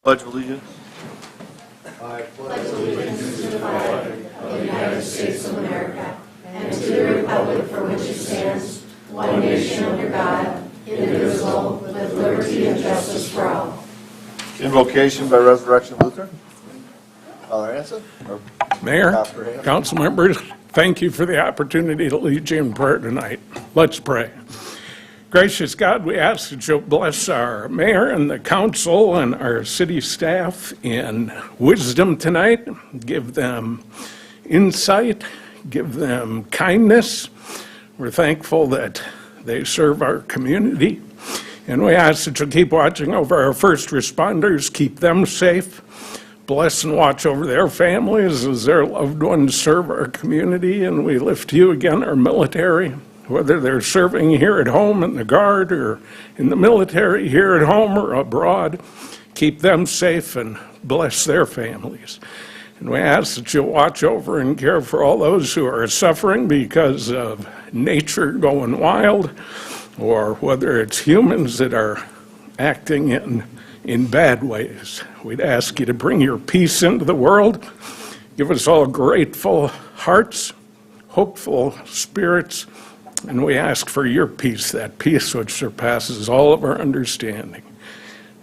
Pledge of allegiance. I pledge allegiance to the flag of the United States of America and to the republic for which it stands, one nation under God, indivisible, with liberty and justice for all. Invocation by Resurrection Lutheran. Father Hanson. Mayor, council members, thank you for the opportunity to lead you in prayer tonight. Let's pray. Gracious God, we ask that you'll bless our mayor and the council and our city staff in wisdom tonight. Give them insight, give them kindness. We're thankful that they serve our community. And we ask that you'll keep watching over our first responders, keep them safe. Bless and watch over their families as their loved ones serve our community. And we lift you again, our military, whether they're serving here at home in the Guard or in the military here at home or abroad. Keep them safe and bless their families. And we ask that you'll watch over and care for all those who are suffering because of nature going wild, or whether it's humans that are acting in bad ways. We'd ask you to bring your peace into the world. Give us all grateful hearts, hopeful spirits, and we ask for your peace, that peace which surpasses all of our understanding.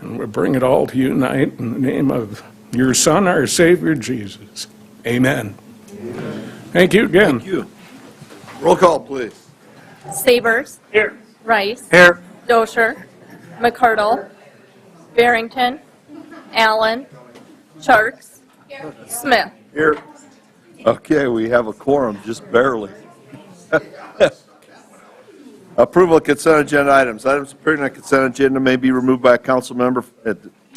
And we bring it all to you tonight in the name of your Son, our Savior, Jesus. Amen. Amen. Thank you again. Thank you. Roll call, please. Sabers. Here. Rice. Here. Dosher. McCardle. Barrington. Allen. Sharks. Smith. Here. Okay, we have a quorum, just barely. Approval of consent agenda items. Items appearing on the consent agenda may be removed by a council member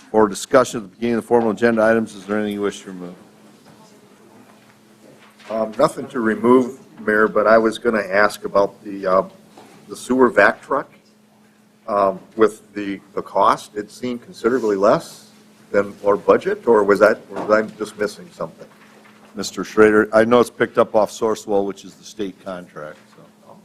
for discussion at the beginning of the formal agenda items. Is there anything you wish to remove? Nothing to remove, Mayor, but I was going to ask about the sewer vac truck. With the cost, it seemed considerably less than our budget, or was I just missing something? Mr. Schrader, I know it's picked up off Sourcewell, which is the state contract. So.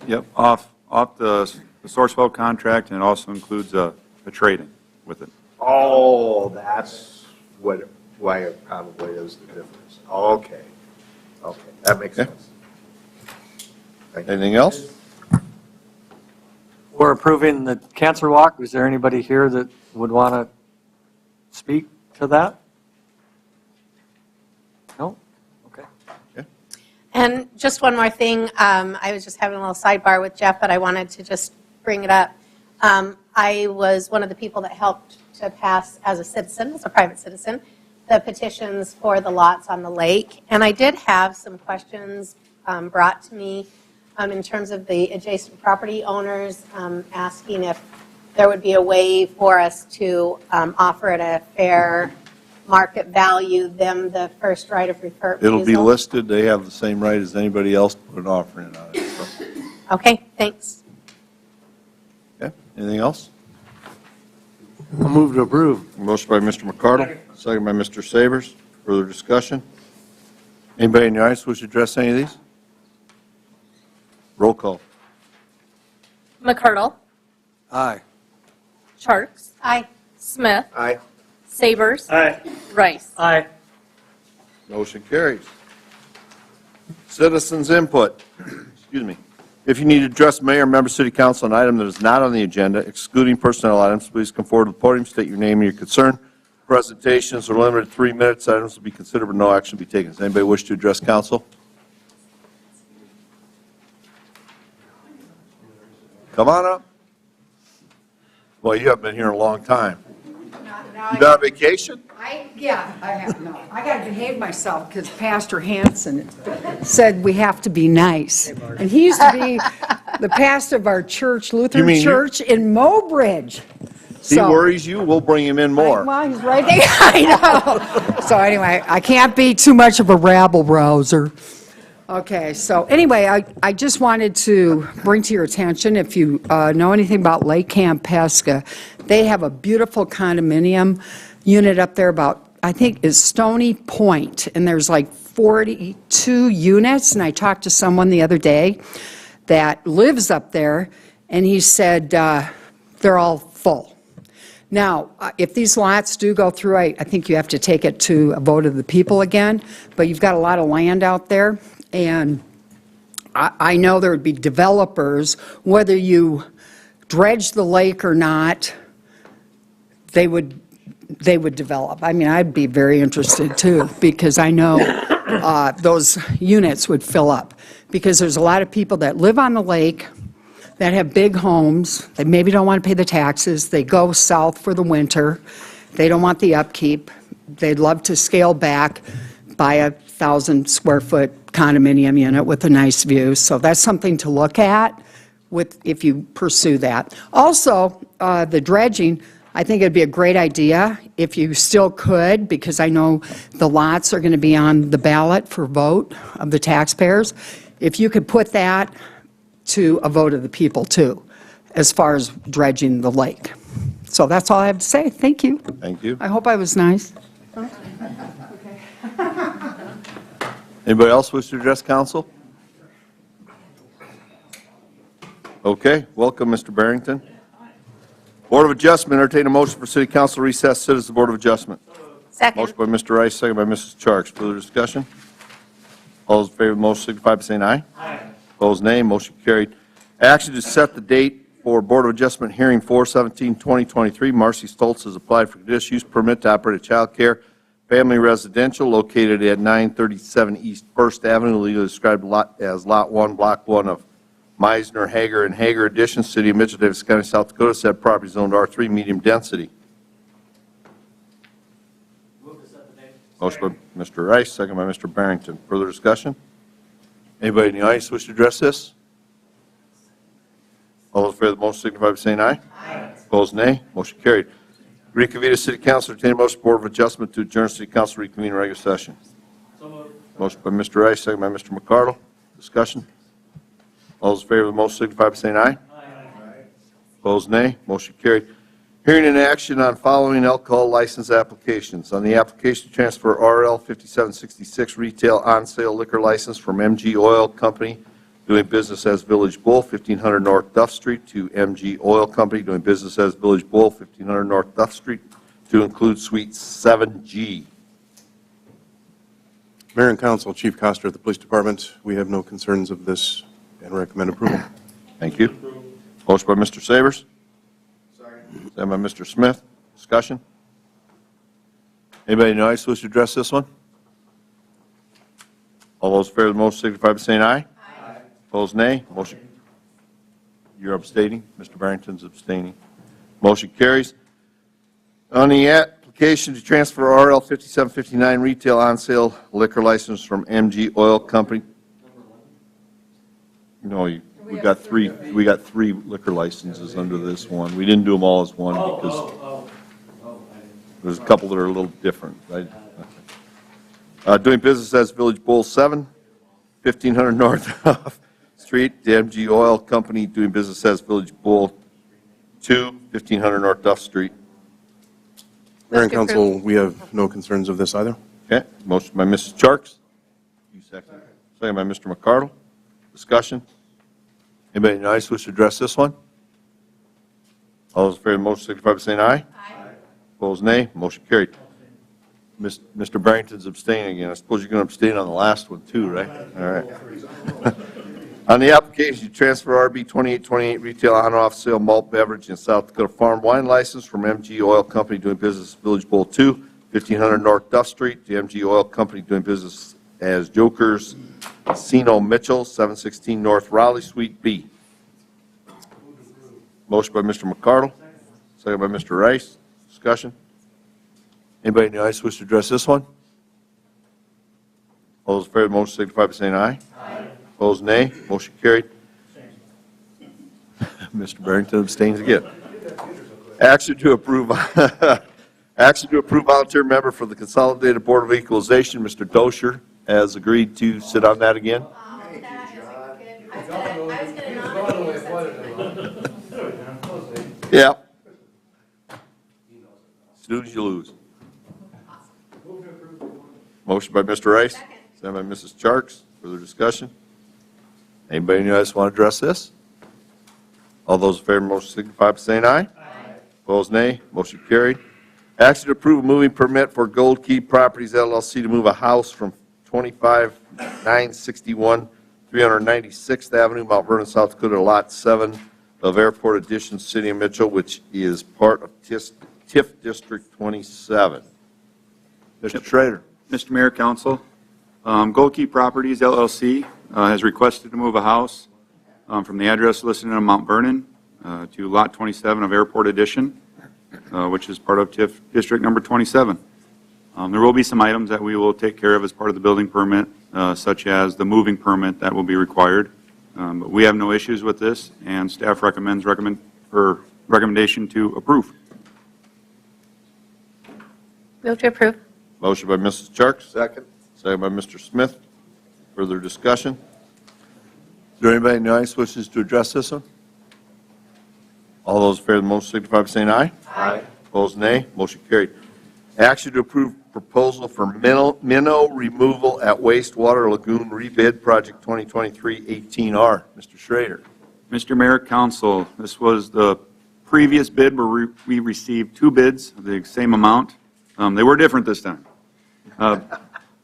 Yep, off the Sourcewell contract, and it also includes a trade-in with it. Oh, that's why it probably is the difference. Okay, that makes sense. Thank you. Anything else? We're approving the cancer walk. Is there anybody here that would want to speak to that? No? Okay. And just one more thing, I was just having a little sidebar with Jeff, but I wanted to just bring it up. I was one of the people that helped to pass as a citizen, as a private citizen, the petitions for the lots on the lake. And I did have some questions brought to me in terms of the adjacent property owners, asking if there would be a way for us to offer at a fair market value them the first right of refusal. It'll be listed. They have the same right as anybody else to put an offering on it. So. Okay, thanks. Okay. Anything else? I'll move to approve. Motion by Mr. McCardle, second by Mr. Sabers. Further discussion? Anybody in the audience wish to address any of these? Roll call. McCardle. Aye. Sharks. Aye. Smith. Aye. Sabers. Aye. Rice. Aye. Motion carries. Citizens input. Excuse me. If you need to address mayor or member of city council on an item that is not on the agenda, excluding personnel items, please come forward to the podium, state your name and your concern. Presentations are limited to 3 minutes. Items will be considered, but no action will be taken. Does anybody wish to address council? Come on up. Well, you haven't been here in a long time. You been on vacation? Yeah, I have, no. I got to behave myself because Pastor Hanson said we have to be nice. And he used to be the pastor of our church, Lutheran mean you- Church in Mobridge. He worries you, we'll bring him in more. Well, he's right there. I know. So anyway, I can't be too much of a rabble-rouser. Okay, so anyway, I just wanted to bring to your attention, if you know anything about Lake Campesca, they have a beautiful condominium unit up there about, I think, is Stony Point, and there's like 42 units, and I talked to someone the other day that lives up there, and he said they're all full. Now, if these lots do go through, I think you have to take it to a vote of the people again, but you've got a lot of land out there, and I know there would be developers, whether you dredge the lake or not, they would develop. I mean, I'd be very interested too, because I know those units would fill up, because there's a lot of people that live on the lake that have big homes, they maybe don't want to pay the taxes, they go south for the winter, they don't want the upkeep, they'd love to scale back, buy a 1,000-square-foot condominium unit with a nice view, so that's something to look at if you pursue that. Also, the dredging, I think it'd be a great idea if you still could, because I know the lots are going to be on the ballot for vote of the taxpayers. If you could put that to a vote of the people too, as far as dredging the lake. So that's all I have to say. Thank you. Thank you. I hope I was nice. Anybody else wish to address council? Okay, welcome, Mr. Barrington. Board of Adjustment, entertain a motion for city council recess, sit as the Board of Adjustment. Second. Motion by Mr. Rice, second by Mrs. Charles. Further discussion? All those in favor of the motion signify by saying aye. Aye. Opposed, nay. Motion carried. Action to set the date for Board of Adjustment hearing 4/17/2023. Marcy Stoltz has applied for conditional use permit to operate a child care family residential located at 937 East First Avenue, legally described as Lot 1, Block 1 of Meisner, Hager, and Hager Addition, City of Mitchell, Davis County, South Dakota. Said property zoned R3, medium density. Motion by Mr. Rice, second by Mr. Barrington. Further discussion? Anybody in the audience wish to address this? All those in favor of the motion signify by saying aye. Aye. Opposed, nay. Motion carried. Reconvene City Council, entertain a motion Board of Adjustment to adjourn City Council, reconvene in regular session. Motion by Mr. Rice, second by Mr. McCardle. Discussion? All those in favor of the motion signify by saying aye. Aye. Opposed, nay. Motion carried. Hearing and action on following alcohol license applications. On the application to transfer RL 5766 retail on-sale liquor license from MG Oil Company doing business as Village Bull, 1500 North Duff Street, to MG Oil Company doing business as Village Bull, 1500 North Duff Street, to include Suite 7G. Mayor and Council, Chief Coster at the Police Department, we have no concerns of this and recommend approval. Thank you. Motion by Mr. Sabers. Second by Mr. Smith. Discussion? Anybody in the audience wish to address this one? All those in favor of the motion signify by saying aye. Aye. Opposed, nay. Motion. You're abstaining. Mr. Barrington's abstaining. Motion carries. On the application to transfer RL 5759 retail on-sale liquor license from MG Oil Company. No, we got three liquor licenses under this one. We didn't do them all as one because there's a couple that are a little different, right? Doing business as Village Bull 7, 1500 North Street. The MG Oil Company doing business as Village Bull 2, 1500 North Duff Street. Mayor and Council, we have no concerns of this either. Okay, motion by Mrs. Charks. You second. Second by Mr. McCardle. Discussion? Anybody in the audience wish to address this one? All those in favor of the motion signify by saying aye. Aye. Opposed, nay. Motion carried. Mr. Barrington's abstaining again. I suppose you're going to abstain on the last one too, right? All right. On the application to transfer RB 2828 retail on-off sale malt beverage and South Dakota farm wine license from MG Oil Company doing business as Village Bowl 2, 1500 North Duff Street. The MG Oil Company doing business as Joker's Casino Mitchell, 716 North Raleigh, Suite B. Motion by Mr. McCardle, second by Mr. Rice. Discussion? Anybody in the audience wish to address this one? All those in favor of the motion signify by saying aye. Aye. Opposed, nay. Motion carried. Mr. Barrington abstains again. Action to approve volunteer member for the Consolidated Board of Equalization, Mr. Dosher, has agreed to sit on that again. Yeah. Snooze, you lose. Motion by Mr. Rice, second by Mrs. Charks. Further discussion? Anybody in the audience want to address this? All those in favor of the motion signify by saying aye. Aye. Opposed, nay. Motion carried. Action to approve a moving permit for Gold Key Properties LLC to move a house from 25961 396th Avenue, Mount Vernon, South Dakota, to Lot 7 of Airport Addition, City of Mitchell, which is part of TIF District 27. Mr. Schrader. Mr. Mayor, Council, Gold Key Properties LLC has requested to move a house from the address listed in Mount Vernon to Lot 27 of Airport Addition, which is part of TIF District Number 27. There will be some items that we will take care of as part of the building permit, such as the moving permit that will be required. But we have no issues with this, and staff recommendation to approve. Move to approve. Motion by Mrs. Charks, Second. second by Mr. Smith. Further discussion? Is there anybody in the audience wishes to address this one? All those in favor of the motion signify by saying aye. Aye. Opposed, nay. Motion carried. Action to approve proposal for minnow removal at wastewater lagoon rebid, project 2023-18R. Mr. Schrader. Mr. Mayor, Council, this was the previous bid where we received two bids of the same amount. They were different this time.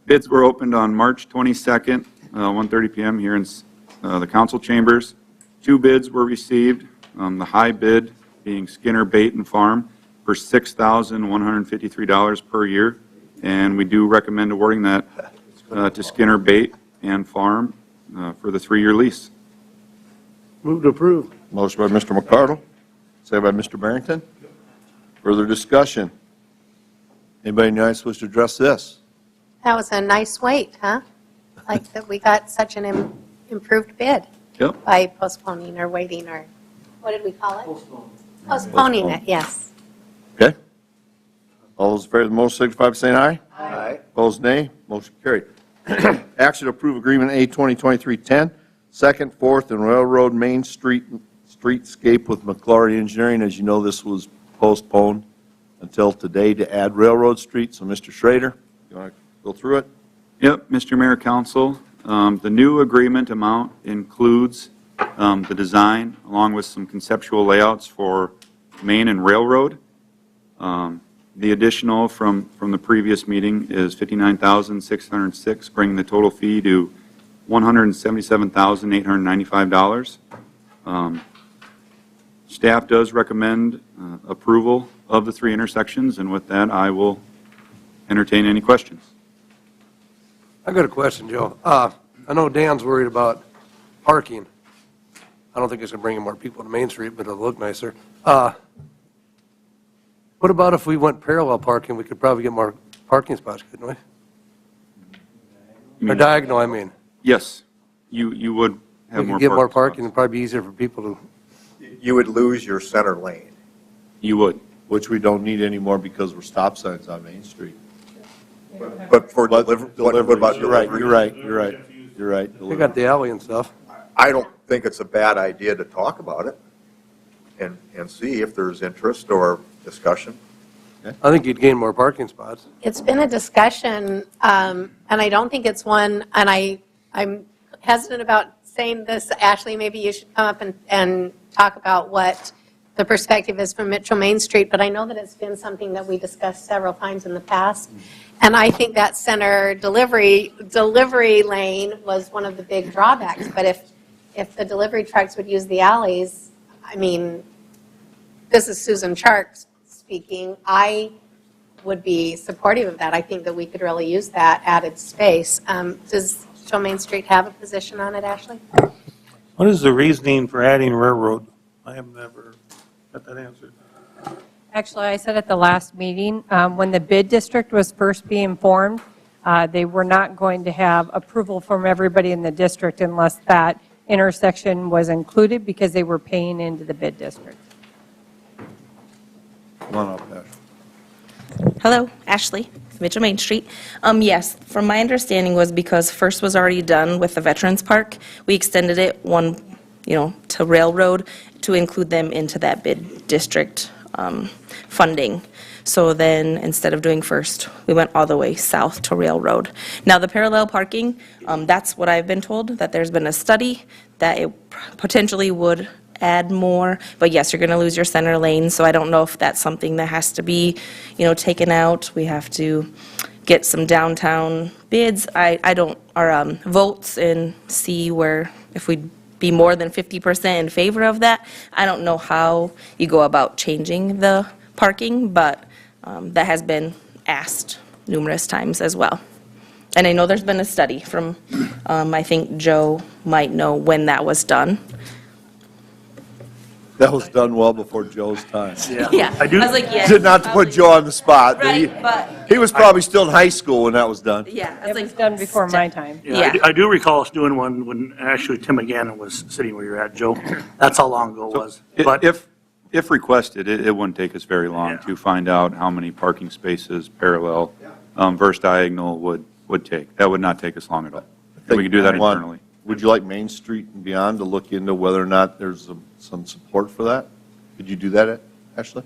Bids were opened on March 22nd, 1:30 p.m. here in the council chambers. Two bids were received, the high bid being Skinner Bait and Farm for $6,153 per year, and we do recommend awarding that to Skinner Bait and Farm for the 3-year lease. Move to approve. Motion by Mr. McCardle, second by Mr. Barrington. Further discussion? Anybody in the audience wish to address this? That was a nice wait, huh? Like that we got such an improved bid Yep. by postponing or waiting, or what did we call it? Postponing it, yes. Okay. All those in favor of the motion signify by saying aye. Aye. Opposed, nay. Motion carried. Action to approve Agreement A 2023-10, Second, Fourth, and Railroad Main Streetscape with McClory Engineering. As you know, this was postponed until today to add Railroad Street. So, Mr. Schrader, you want to go through it? Yep, Mr. Mayor, Council, the new agreement amount includes the design along with some conceptual layouts for Main and Railroad. The additional from the previous meeting is $59,606, bringing the total fee to $177,895. Staff does recommend approval of the 3 intersections, and with that, I will entertain any questions. I got a question, Joe. I know Dan's worried about parking. I don't think it's going to bring in more people to Main Street, but it'll look nicer. What about if we went parallel parking? We could probably get more parking spots, couldn't we? Or diagonal, I mean. Yes, you would have We more could get more parking parking, it'd probably be easier for people to, You would lose your center lane. You would. Which we don't need anymore because we're stop signs on Main Street. But for But what about You're right, delivery? you're right. they got the alley and stuff. I don't think it's a bad idea to talk about it and see if there's interest or discussion. I think you'd gain more parking spots. It's been a discussion, and I don't think it's one, and I'm hesitant about saying this, Ashley, maybe you should come up and talk about what the perspective is from Mitchell Main Street, but I know that it's been something that we discussed several times in the past, and I think that center delivery lane was one of the big drawbacks, but if the delivery trucks would use the alleys, I mean, this is Susan Charks speaking, I would be supportive of that. I think that we could really use that added space. Does Mitchell Main Street have a position on it, Ashley? What is the reasoning for adding railroad? I have never got that answered. Actually, I said at the last meeting, when the bid district was first being formed, they were not going to have approval from everybody in the district unless that intersection was included because they were paying into the bid district. Come on up, Ash. Hello, Ashley, Mitchell Main Street. Yes, from my understanding was because First was already done with the Veterans Park, we extended it to Railroad to include them into that bid district funding. So then, instead of doing First, we went all the way south to Railroad. Now, the parallel parking, that's what I've been told, that there's been a study that it potentially would add more. But yes, you're going to lose your center lane, so I don't know if that's something that has to be, taken out. We have to get some downtown bids. I don't, or votes, and see where, if we'd be more than 50% in favor of that. I don't know how you go about changing the parking, but that has been asked numerous times as well. And I know there's been a study from, I think Joe might know when that was done. That was done well before Joe's time. Yeah, I was like, yeah. Not to put Joe on the spot, but Right, but, he was probably still in high school when that was done. yeah. I It was was like, done before my time. Yeah. I do recall us doing one when actually Tim McGannon was sitting where you're at, Joe. That's how long ago it was. But If requested, it wouldn't take us very long Yeah. to find out how many parking spaces parallel versus diagonal would take. That would not take us long at all. And we can do that internally. Would you like Main Street and beyond to look into whether or not there's some support for that? Could you do that, Ashley?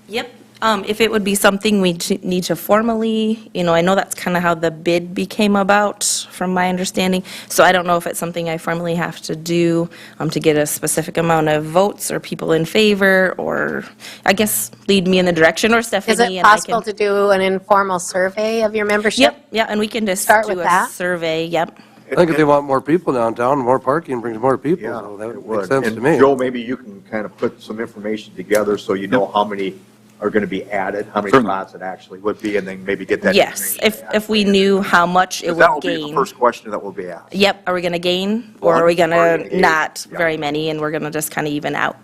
Yep. If it would be something we need to formally, I know that's kind of how the bid became about, from my understanding. So I don't know if it's something I formally have to do to get a specific amount of votes or people in favor, or I guess lead me in the direction, or Stephanie. Is it and I possible can- to do an informal survey of your membership? Yep, yeah, and we can just Start do with a that? survey, yep. I think if they want more people downtown, more parking brings more people, Yeah, so that it would make sense to And me. Joe, maybe you can kind of put some information together so you know how many are going to be added, how many Certainly. spots it actually would be, and then maybe get that. Yes, information. if we knew how much it 'Cause that will would be the gain. first question that will be asked. Yep, are we going to gain, or Well, are we going are we gonna to gain? not Yeah. very many, and we're going to just kind of even out?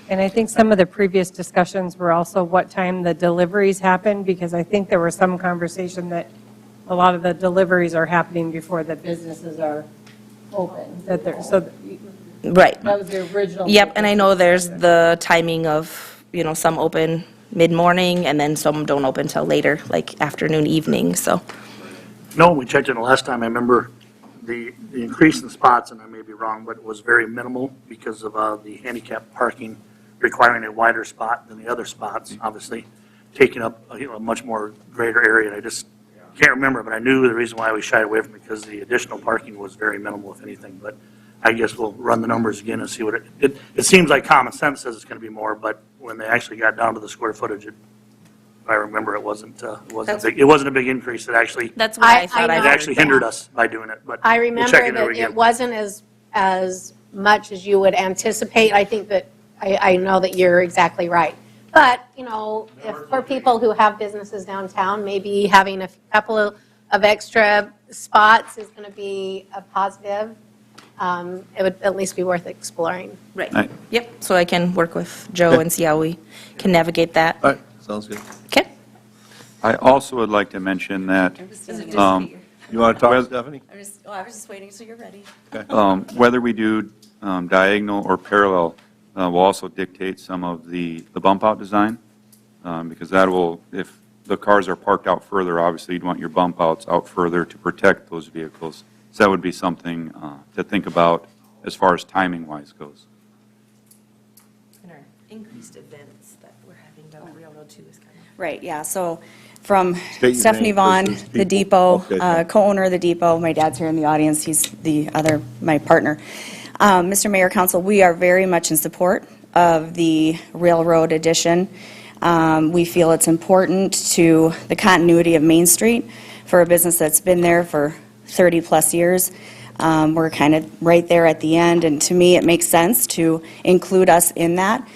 And I think some of the previous discussions were also what time the deliveries happen, because I think there was some conversation that a lot of the deliveries are happening before the businesses are open, that they're, so Right. that was the original. Yep, and I know there's the timing of, some open mid-morning, and then some don't open till later, like afternoon, evening, so. no, we checked it the last time. I remember the increase in spots, and I may be wrong, but it was very minimal because of the handicap parking requiring a wider spot than the other spots, obviously, taking up a much more greater area. And I just can't remember, but I knew the reason why we shied away from it, because the additional parking was very minimal, if anything. But I guess we'll run the numbers again and see what it seems like common sense says it's going to be more, but when they actually got down to the square footage, if I remember, it wasn't big. It wasn't a big increase. It actually, That's what I I thought I know. it heard. actually hindered us by doing it, but I we'll remember check into it that again. it wasn't as much as you would anticipate. I think that, I know that you're exactly right. But, if for people who have businesses downtown, maybe having a couple of extra spots is going to be a positive. It would at least be worth exploring. Right, Right. yep, so I can work with Joe and see how we can navigate that. All right, sounds good. Okay. I also would like to mention that You want to talk, Stephanie? I was just waiting so you're ready. whether we do diagonal or parallel will also dictate some of the bump out design, because that will, if the cars are parked out further, obviously you'd want your bump outs out further to protect those vehicles. So that would be something to think about as far as timing wise goes. And our increased events that we're having down at Railroad too is kind of. Right, yeah, so from State your Stephanie name, Vaughn, please, the people. Depot, Okay. co-owner of the Depot, my dad's here in the audience, he's my partner. Mr. Mayor, Council, we are very much in support of the Railroad addition. We feel it's important to the continuity of Main Street for a business that's been there for 30-plus years. We're kind of right there at the end, and to me, it makes sense to include us in that.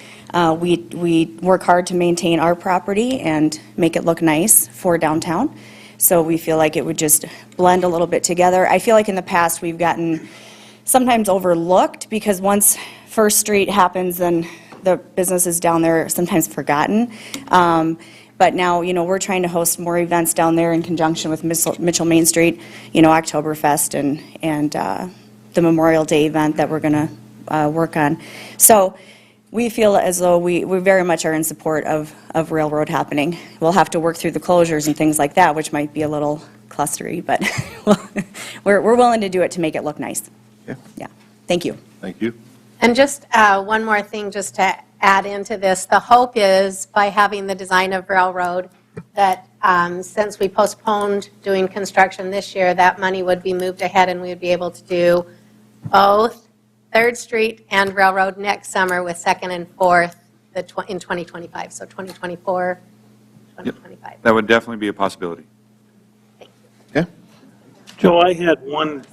We work hard to maintain our property and make it look nice for downtown, so we feel like it would just blend a little bit together. I feel like in the past, we've gotten sometimes overlooked, because once First Street happens, then the businesses down there are sometimes forgotten. But now, we're trying to host more events down there in conjunction with Mitchell Main Street, Oktoberfest and the Memorial Day event that we're going to work on. So we feel as though we very much are in support of Railroad happening. We'll have to work through the closures and things like that, which might be a little clustery, but we're willing to do it to make it look nice. Yeah. Thank you. Thank you. And just one more thing, just to add into this, the hope is by having the design of Railroad, that since we postponed doing construction this year, that money would be moved ahead and we would be able to do both 3rd Street and Railroad next summer with 2nd and 4th in 2025, so 2024, 2025. That would definitely be a possibility. Okay? Joe, I had one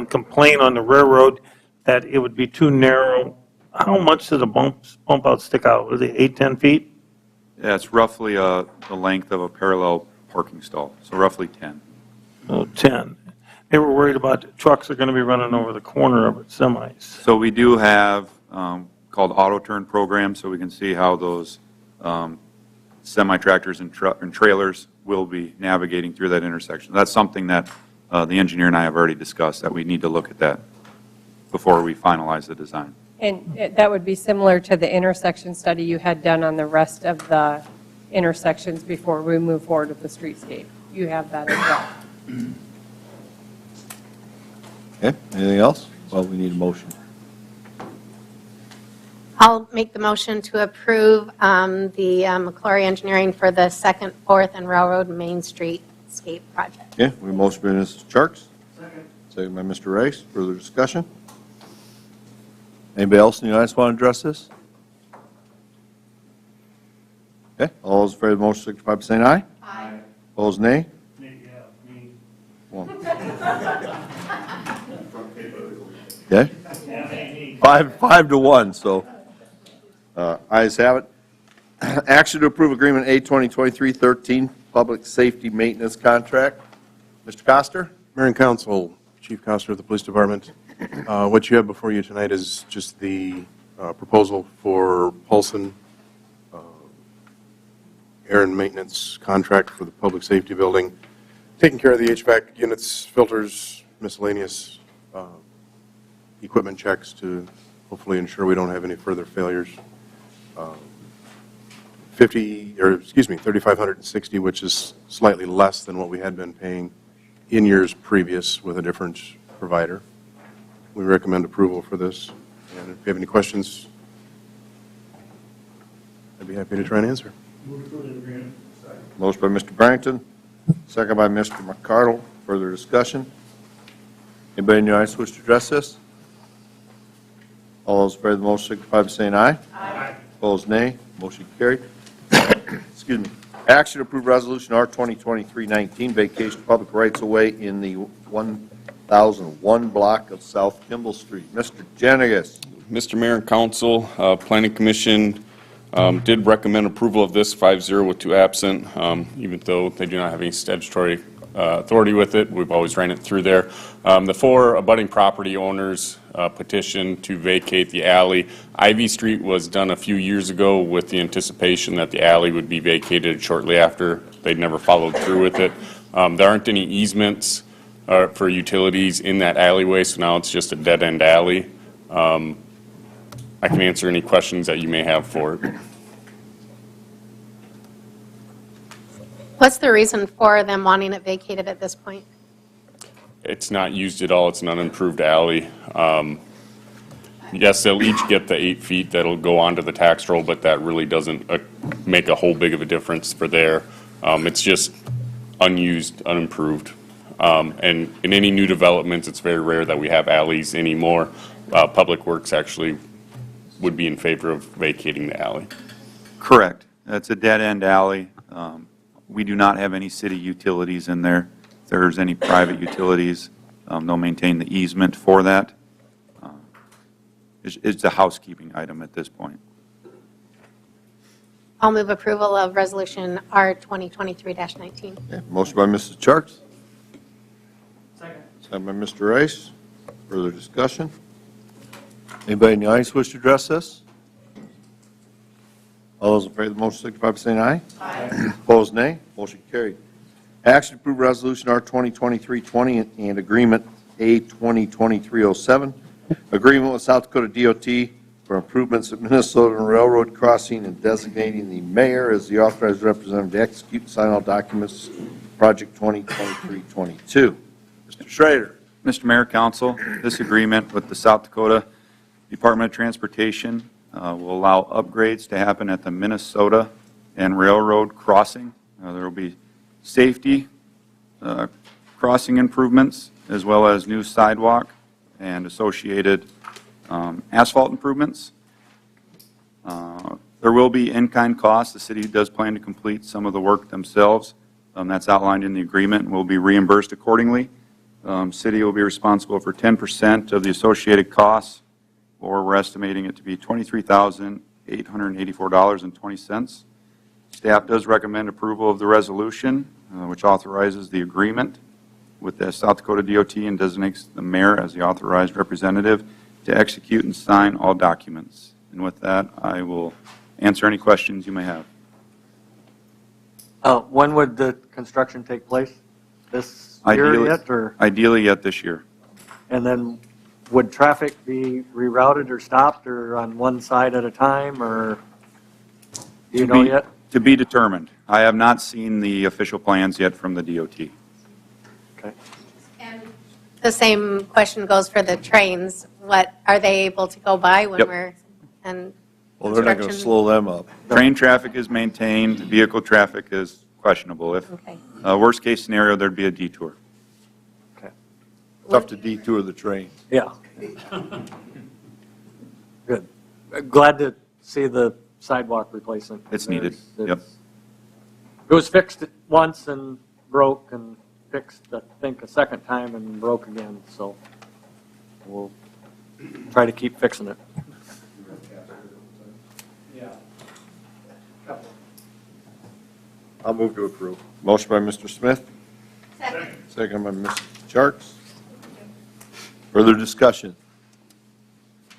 complaint on the railroad that it would be too narrow. How much do the bump outs stick out? Was it 8, 10 feet? Yeah, it's roughly the length of a parallel parking stall, so roughly 10. Oh, 10. They were worried about trucks are going to be running over the corner of it, semis. So we do have called auto turn programs, so we can see how those semi-tractors and trailers will be navigating through that intersection. That's something that the engineer and I have already discussed, that we need to look at that before we finalize the design. And that would be similar to the intersection study you had done on the rest of the intersections before we move forward with the streetscape. You have that as well. Okay, anything else? Well, we need a motion. I'll make the motion to approve the McClory Engineering for the 2nd, 4th, and Railroad Main Street Scape project. Okay, we have a motion by Mrs. Charks. Second by Mr. Rice. Further discussion? Anybody else in the audience want to address this? Okay, all those in favor of the motion signify by saying aye. Aye. Opposed, nay? One. Okay? 5-1, so ayes have it. Action to approve agreement A 2023-13, public safety maintenance contract. Mr. Coster? Mayor and Council, Chief Coster of the Police Department. What you have before you tonight is just the proposal for Paulson air and maintenance contract for the public safety building, taking care of the HVAC units, filters, miscellaneous equipment checks to hopefully ensure we don't have any further failures. $3,560, which is slightly less than what we had been paying in years previous with a different provider. We recommend approval for this. And if you have any questions, I'd be happy to try and answer. Motion by Mr. Barrington, second by Mr. McCardle. Further discussion? Anybody in the audience wish to address this? All those in favor of the motion signify by saying aye. Aye. Opposed, nay. Motion carried. Excuse me. Action to approve resolution R 2023-19, vacation of public rights of way in the 1001 block of South Kimball Street. Mr. Jenigas. Mr. Mayor and Council, Planning Commission did recommend approval of this 5-0 with 2 absent, even though they do not have any statutory authority with it. We've always ran it through there. The 4 abutting property owners petitioned to vacate the alley. Ivy Street was done a few years ago with the anticipation that the alley would be vacated shortly after. They'd never followed through with it. There aren't any easements for utilities in that alleyway, so now it's just a dead-end alley. I can answer any questions that you may have for it. What's the reason for them wanting it vacated at this point? It's not used at all. It's an unimproved alley. Yes, they'll each get the 8 feet that'll go onto the tax roll, but that really doesn't make a whole big of a difference for there. It's just unused, unimproved. And in any new developments, it's very rare that we have alleys anymore. Public Works actually would be in favor of vacating the alley. Correct. That's a dead-end alley. We do not have any city utilities in there. If there's any private utilities, they'll maintain the easement for that. It's a housekeeping item at this point. I'll move approval of resolution R 2023-19. Okay, motion by Mrs. Charks. Second. Second by Mr. Rice. Further discussion? Anybody in the audience wish to address this? All those in favor of the motion signify by saying aye. Aye. Opposed, nay. Motion carried. Action to approve resolution R 2023-20 and agreement A 2023-07. Agreement with South Dakota DOT for improvements at Minnesota Railroad crossing and designating the mayor as the authorized representative to execute and sign all documents, project 2023-22. Mr. Schrader. Mr. Mayor, Council, this agreement with the South Dakota Department of Transportation will allow upgrades to happen at the Minnesota and Railroad crossing. There will be safety crossing improvements as well as new sidewalk and associated Asphalt improvements. There will be in-kind costs. The city does plan to complete some of the work themselves. That's outlined in the agreement and will be reimbursed accordingly. City will be responsible for 10% of the associated costs, or we're estimating it to be $23,884.20. Staff does recommend approval of the resolution, which authorizes the agreement with the South Dakota DOT and designates the mayor as the authorized representative to execute and sign all documents. And with that, I will answer any questions you may have. When would the construction take place? This year yet, or? Ideally yet this year. And then would traffic be rerouted or stopped, or on one side at a time, or do you know yet? To be determined. I have not seen the official plans yet from the DOT. Okay. And the same question goes for the trains. What, are they able to go by when Yep. we're, and Well, they're not going to construction- slow them up. Train traffic is maintained, vehicle traffic is questionable. If, Okay. worst case scenario, there'd be a detour. Tough to detour the train. Yeah. Good. Glad to see the sidewalk replacement. It's needed. Yep. It was fixed once and broke, and fixed, I think, a second time and broke again, so we'll try to keep fixing it. I'll move to approve. Motion by Mr. Smith. Second by Mr. Charles. Further discussion?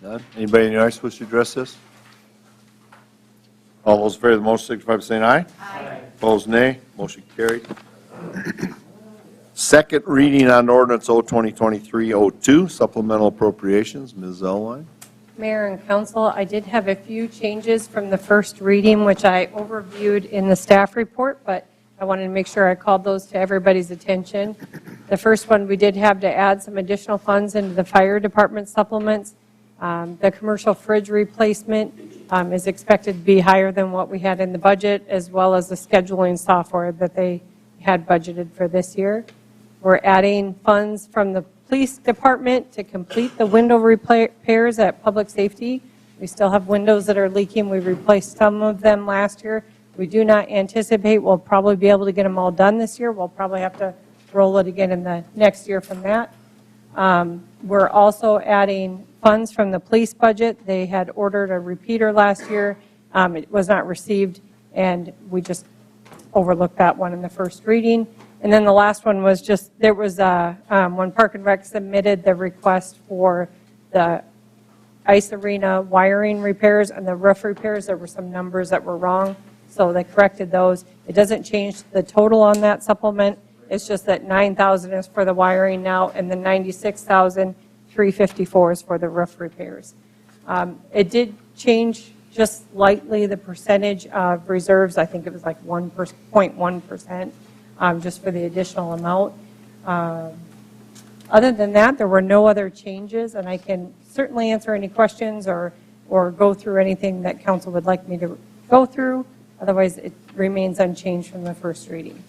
None? Anybody in the audience wish to address this? All those in favor of the motion signify by saying aye. Aye. Opposed, nay. Motion carried. Second reading on ordinance 02023-02, supplemental appropriations. Ms. Zellwein. Mayor and council, I did have a few changes from the first reading, which I overviewed in the staff report, but I wanted to make sure I called those to everybody's attention. The first one, we did have to add some additional funds into the fire department supplements. The commercial fridge replacement is expected to be higher than what we had in the budget, as well as the scheduling software that they had budgeted for this year. We're adding funds from the police department to complete the window repairs at public safety. We still have windows that are leaking. We replaced some of them last year. We do not anticipate we'll probably be able to get them all done this year. We'll probably have to roll it again in the next year from that. We're also adding funds from the police budget. They had ordered a repeater last year. It was not received, and we just overlooked that one in the first reading. And then the last one was just, there was when Park and Rec submitted the request for the ice arena wiring repairs and the roof repairs, there were some numbers that were wrong, so they corrected those. It doesn't change the total on that supplement. It's just that $9,000 is for the wiring now, and the $96,354 is for the roof repairs. It did change just slightly the percentage of reserves. I think it was like 1.1%. Just for the additional amount. Other than that, there were no other changes, and I can certainly answer any questions or go through anything that council would like me to go through. Otherwise, it remains unchanged from the first reading.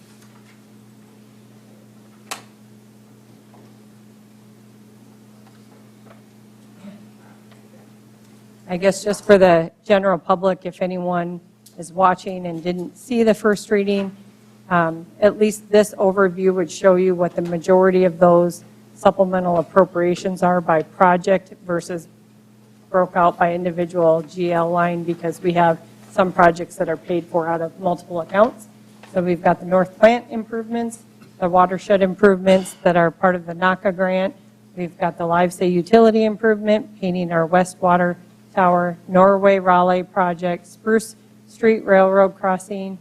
I guess just for the general public, if anyone is watching and didn't see the first reading, at least this overview would show you what the majority of those supplemental appropriations are by project versus broke out by individual GL line, because we have some projects that are paid for out of multiple accounts. So we've got the North Plant improvements, the watershed improvements that are part of the NACA grant. We've got the Livesay utility improvement, painting our West Water Tower, Norway Raleigh project, Spruce Street Railroad crossing.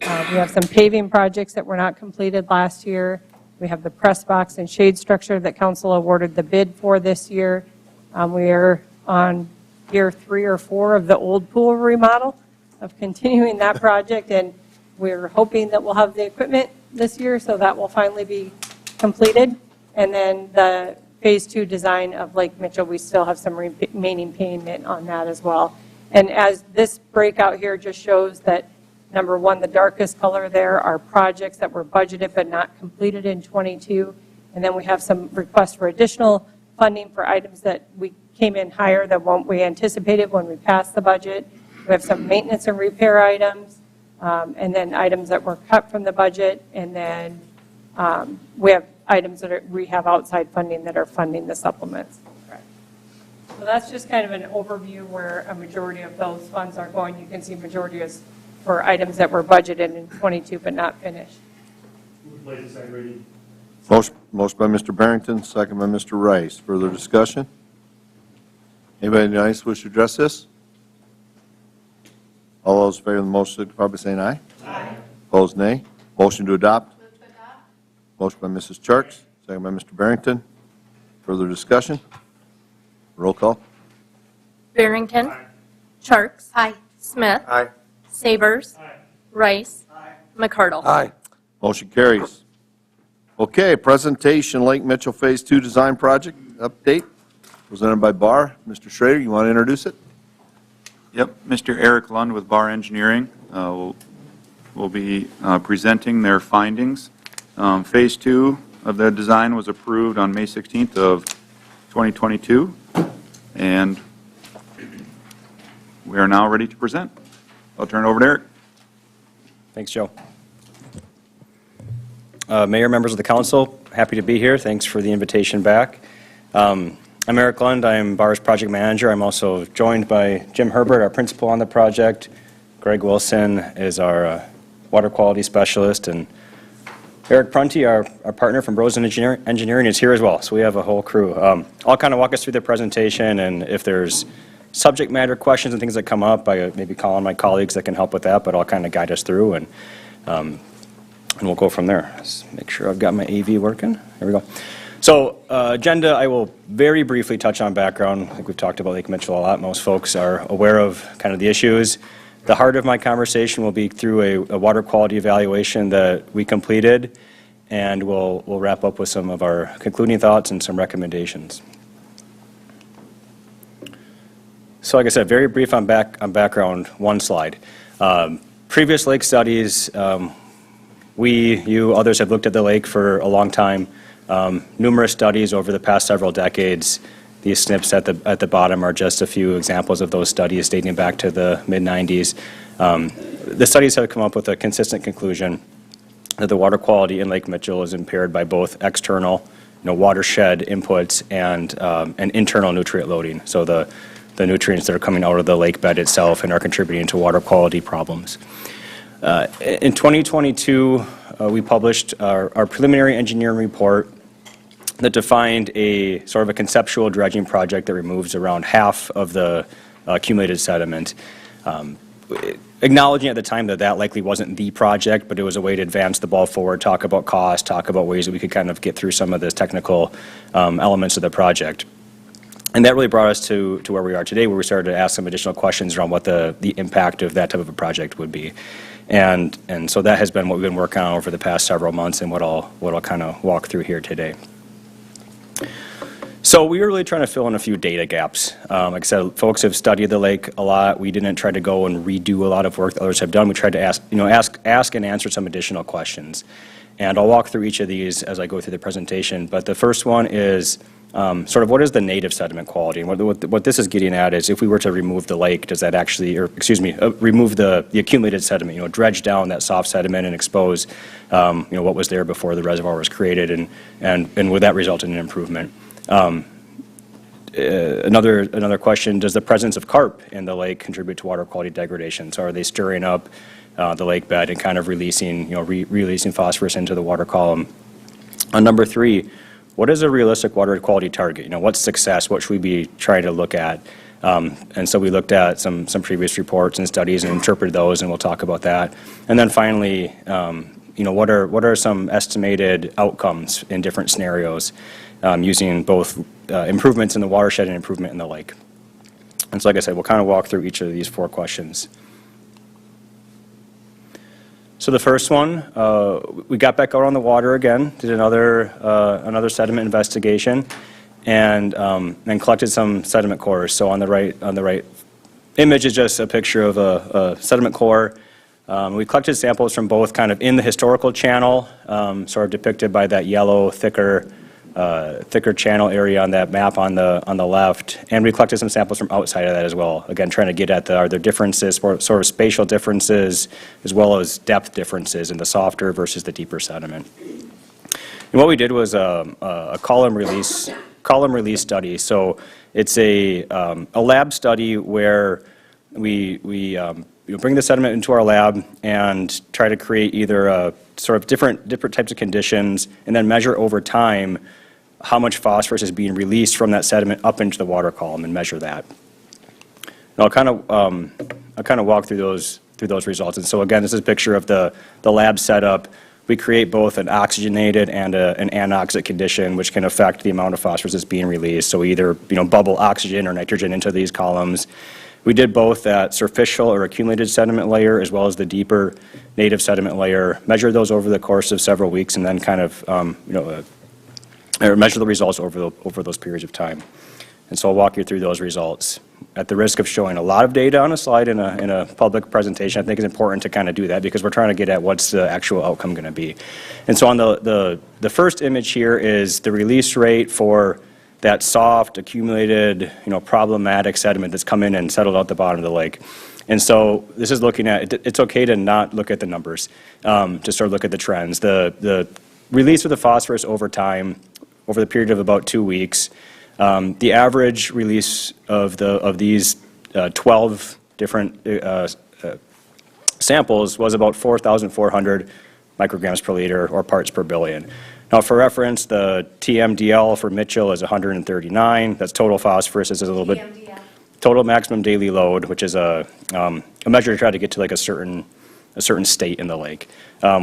We have some paving projects that were not completed last year. We have the press box and shade structure that council awarded the bid for this year. We are on year 3 or 4 of the old pool remodel of continuing that project, and we're hoping that we'll have the equipment this year, so that will finally be completed. And then the phase 2 design of Lake Mitchell, we still have some remaining payment on that as well. And as this breakout here just shows that, number one, the darkest color there are projects that were budgeted but not completed in '22. And then we have some requests for additional funding for items that we came in higher than what we anticipated when we passed the budget. We have some maintenance and repair items, and then items that were cut from the budget, and then we have items that we have outside funding that are funding the supplements. So that's just kind of an overview where a majority of those funds are going. You can see majority is for items that were budgeted in '22 but not finished. Motion by Mr. Barrington, second by Mr. Rice. Further discussion? Anybody in the audience wish to address this? All those in favor of the motion signify by saying aye. Aye. Opposed, nay. Motion to adopt? Motion by Mrs. Charks, second by Mr. Barrington. Further discussion? Roll call. Barrington. Charks. Aye. Smith. Aye. Sabers. Rice. McCardle. Aye. Motion carries. Okay, presentation, Lake Mitchell Phase 2 Design Project update, presented by Barr. Mr. Schrader, you want to introduce it? Yep, Mr. Eric Lund with Barr Engineering will be presenting their findings. Phase 2 of the design was approved on May 16th of 2022, and we are now ready to present. I'll turn it over to Eric. Thanks, Joe. Mayor, members of the council, happy to be here. Thanks for the invitation back. I'm Eric Lund. I'm Barr's project manager. I'm also joined by Jim Herbert, our principal on the project. Greg Wilson is our water quality specialist, and Eric Prunty, our partner from Rosen Engineering, is here as well. So we have a whole crew. I'll kind of walk us through the presentation, and if there's subject matter questions and things that come up, I maybe call on my colleagues that can help with that, but I'll kind of guide us through, and we'll go from there. Let's make sure I've got my AV working. There we go. So agenda, I will very briefly touch on background. I think we've talked about Lake Mitchell a lot. Most folks are aware of kind of the issues. The heart of my conversation will be through a water quality evaluation that we completed, and we'll wrap up with some of our concluding thoughts and some recommendations. So like I said, very brief on background, one slide. Previous lake studies, you, others have looked at the lake for a long time. Numerous studies over the past several decades. These snips at the bottom are just a few examples of those studies dating back to the mid-90s. The studies have come up with a consistent conclusion that the water quality in Lake Mitchell is impaired by both external, watershed inputs and internal nutrient loading. So the nutrients that are coming out of the lake bed itself and are contributing to water quality problems. In 2022, we published our preliminary engineering report that defined a sort of a conceptual dredging project that removes around half of the accumulated sediment. Acknowledging at the time that likely wasn't the project, but it was a way to advance the ball forward, talk about cost, talk about ways that we could kind of get through some of the technical elements of the project. And that really brought us to where we are today, where we started to ask some additional questions around what the impact of that type of a project would be. And so that has been what we've been working on over the past several months and what I'll kind of walk through here today. So we were really trying to fill in a few data gaps. Like I said, folks have studied the lake a lot. We didn't try to go and redo a lot of work that others have done. We tried to ask and answer some additional questions. And I'll walk through each of these as I go through the presentation. But the first one is sort of what is the native sediment quality? And what this is getting at is if we were to remove the lake, does that actually, or excuse me, remove the accumulated sediment, dredge down that soft sediment and expose, what was there before the reservoir was created, and would that result in an improvement? Another question, does the presence of carp in the lake contribute to water quality degradation? So are they stirring up the lake bed and kind of releasing, releasing phosphorus into the water column? Number three, what is a realistic water quality target? What's success? What should we be trying to look at? And so we looked at some previous reports and studies and interpreted those, and we'll talk about that. And then finally, what are some estimated outcomes in different scenarios using both improvements in the watershed and improvement in the lake? And so like I said, we'll kind of walk through each of these four questions. So the first one, we got back out on the water again, did another sediment investigation, and collected some sediment cores. So on the right image is just a picture of a sediment core. We collected samples from both kind of in the historical channel, sort of depicted by that yellow, thicker thicker channel area on that map on the left, and we collected some samples from outside of that as well. Again, trying to get at are there differences, sort of spatial differences, as well as depth differences in the softer versus the deeper sediment. And what we did was a column release study. So it's a lab study where we bring the sediment into our lab and try to create either a sort of different types of conditions, and then measure over time how much phosphorus is being released from that sediment up into the water column and measure that. And I'll kind of walk through those results. And so again, this is a picture of the lab setup. We create both an oxygenated and an anoxic condition, which can affect the amount of phosphorus that's being released. So we either bubble oxygen or nitrogen into these columns. We did both at superficial or accumulated sediment layer as well as the deeper native sediment layer, measured those over the course of several weeks, and then kind of measure the results over those periods of time. And so I'll walk you through those results. At the risk of showing a lot of data on a slide in a public presentation, I think it's important to kind of do that because we're trying to get at what's the actual outcome going to be. And so on the first image here is the release rate for that soft, accumulated, problematic sediment that's come in and settled out the bottom of the lake. And so this is looking at, it's okay to not look at the numbers, to sort of look at the trends. The release of the phosphorus over time, over the period of about 2 weeks, the average release of these 12 different samples was about 4,400 micrograms per liter or parts per billion. Now, for reference, the TMDL for Mitchell is 139. That's total phosphorus. This is a little bit total maximum daily load, which is a measure to try to get to like a certain state in the lake.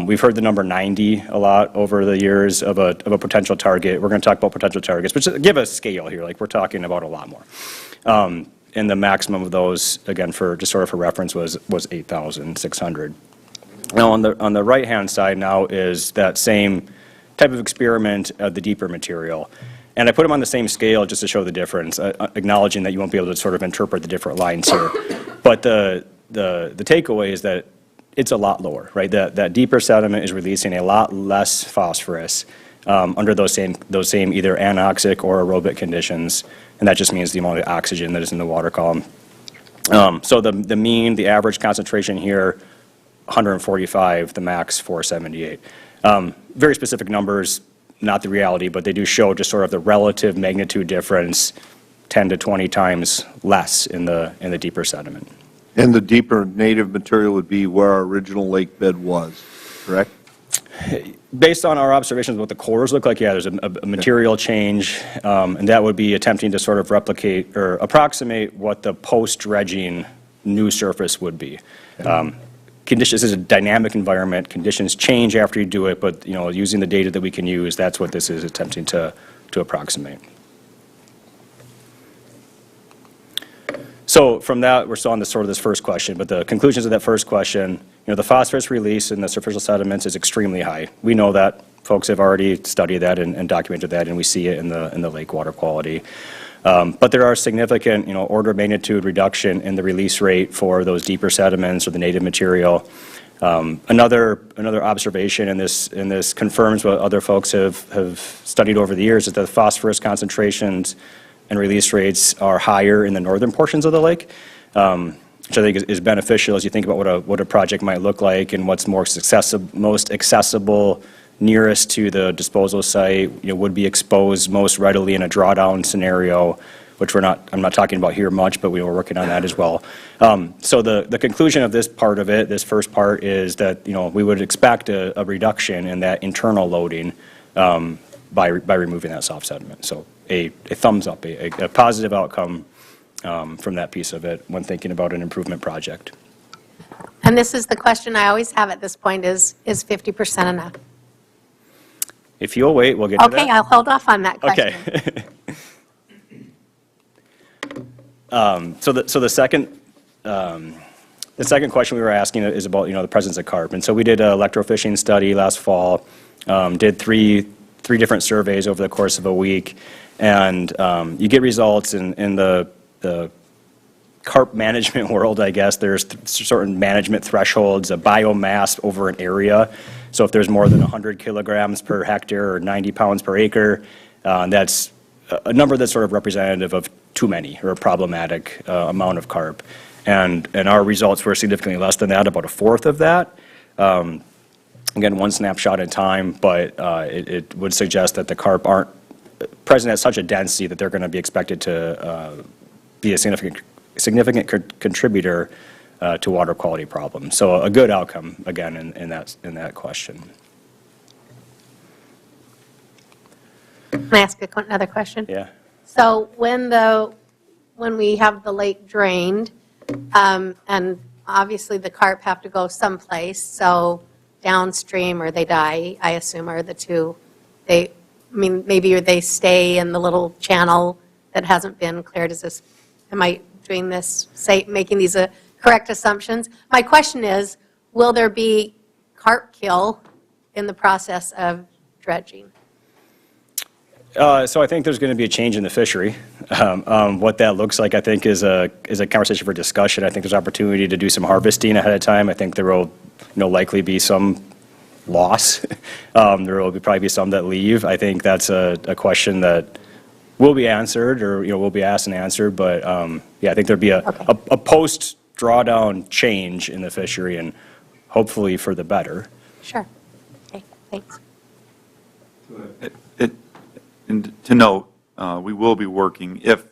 We've heard the number 90 a lot over the years of a potential target. We're going to talk about potential targets, but just give a scale here. Like we're talking about a lot more. And the maximum of those, again, just sort of for reference, was 8,600. Now, on the right-hand side now is that same type of experiment of the deeper material. And I put them on the same scale just to show the difference, acknowledging that you won't be able to sort of interpret the different lines here. But the takeaway is that it's a lot lower, right? That deeper sediment is releasing a lot less phosphorus under those same either anoxic or aerobic conditions, and that just means the amount of oxygen that is in the water column. So the mean, the average concentration here, 145, the max 478. Very specific numbers, not the reality, but they do show just sort of the relative magnitude difference, 10 to 20 times less in the deeper sediment. And the deeper native material would be where our original lake bed was, correct? Based on our observations of what the cores look like, yeah, there's a material change, and that would be attempting to sort of replicate or approximate what the post-dredging new surface would be. Conditions is a dynamic environment. Conditions change after you do it, but using the data that we can use, that's what this is attempting to approximate. So from that, we're still on this first question, but the conclusions of that first question, the phosphorus release in the superficial sediments is extremely high. We know that. Folks have already studied that and documented that, and we see it in the lake water quality. But there are significant, order of magnitude reduction in the release rate for those deeper sediments or the native material. Another observation, and this confirms what other folks have studied over the years, is that the phosphorus concentrations and release rates are higher in the northern portions of the lake, which I think is beneficial as you think about what a project might look like and what's most accessible nearest to the disposal site, would be exposed most readily in a drawdown scenario, which I'm not talking about here much, but we were working on that as well. So the conclusion of this part of it, this first part, is that we would expect a reduction in that internal loading by removing that soft sediment. So a thumbs up, a positive outcome from that piece of it when thinking about an improvement project. And this is the question I always have at this point is 50% enough? If you'll wait, we'll get to that. Okay, I'll hold off on that question. Okay. So the second question we were asking is about the presence of carp. And so we did an electrofishing study last fall, did three different surveys over the course of a week, and you get results in the carp management world, I guess. There's certain management thresholds, a biomass over an area. So if there's more than 100 kilograms per hectare or 90 pounds per acre, That's a number that's sort of representative of too many or a problematic amount of carp. And our results were significantly less than that, about a fourth of that. Again, one snapshot in time, but it would suggest that the carp aren't present at such a density that they're going to be expected to be a significant contributor to water quality problems. So a good outcome, again, in that question. Can I ask another question? Yeah. So when we have the lake drained, and obviously the carp have to go someplace, so downstream or they die, I assume, are the two. Maybe they stay in the little channel that hasn't been cleared. Am I doing this, making these correct assumptions? My question is, will there be carp kill in the process of dredging? So I think there's going to be a change in the fishery. What that looks like, I think, is a conversation for discussion. I think there's opportunity to do some harvesting ahead of time. I think there will likely be some loss. There will probably be some that leave. I think that's a question that will be answered, or will be asked and answered. But yeah, I think there'll be a post drawdown change in the fishery, and hopefully for the better. Sure. Okay, thanks. And to note, we will be working, if,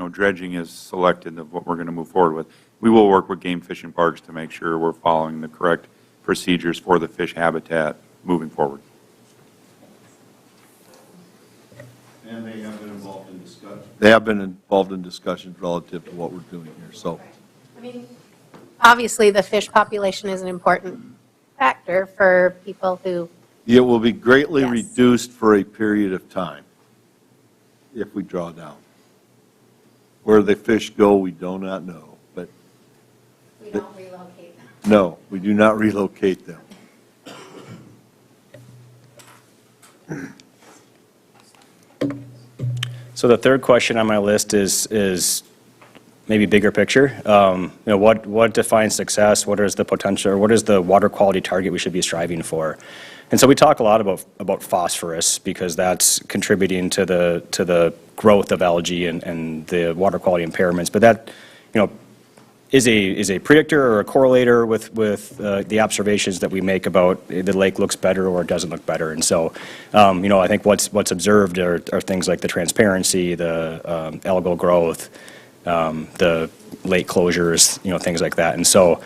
dredging is selected of what we're going to move forward with, we will work with Game Fish and Parks to make sure we're following the correct procedures for the fish habitat moving forward. And they have been involved in discussions. They have been involved in discussions relative to what we're doing here, so. Obviously, the fish population is an important factor for people who. It will be greatly reduced for a period of time if we draw down. Where the fish go, we do not know, but. We don't relocate them. No, we do not relocate them. So the third question on my list is maybe bigger picture. What defines success? What is the potential, or what is the water quality target we should be striving for? And so we talk a lot about phosphorus because that's contributing to the growth of algae and the water quality impairments. But that, is a predictor or a correlator with the observations that we make about the lake looks better or doesn't look better. And so, I think what's observed are things like the transparency, the algal growth, the lake closures, things like that. And so,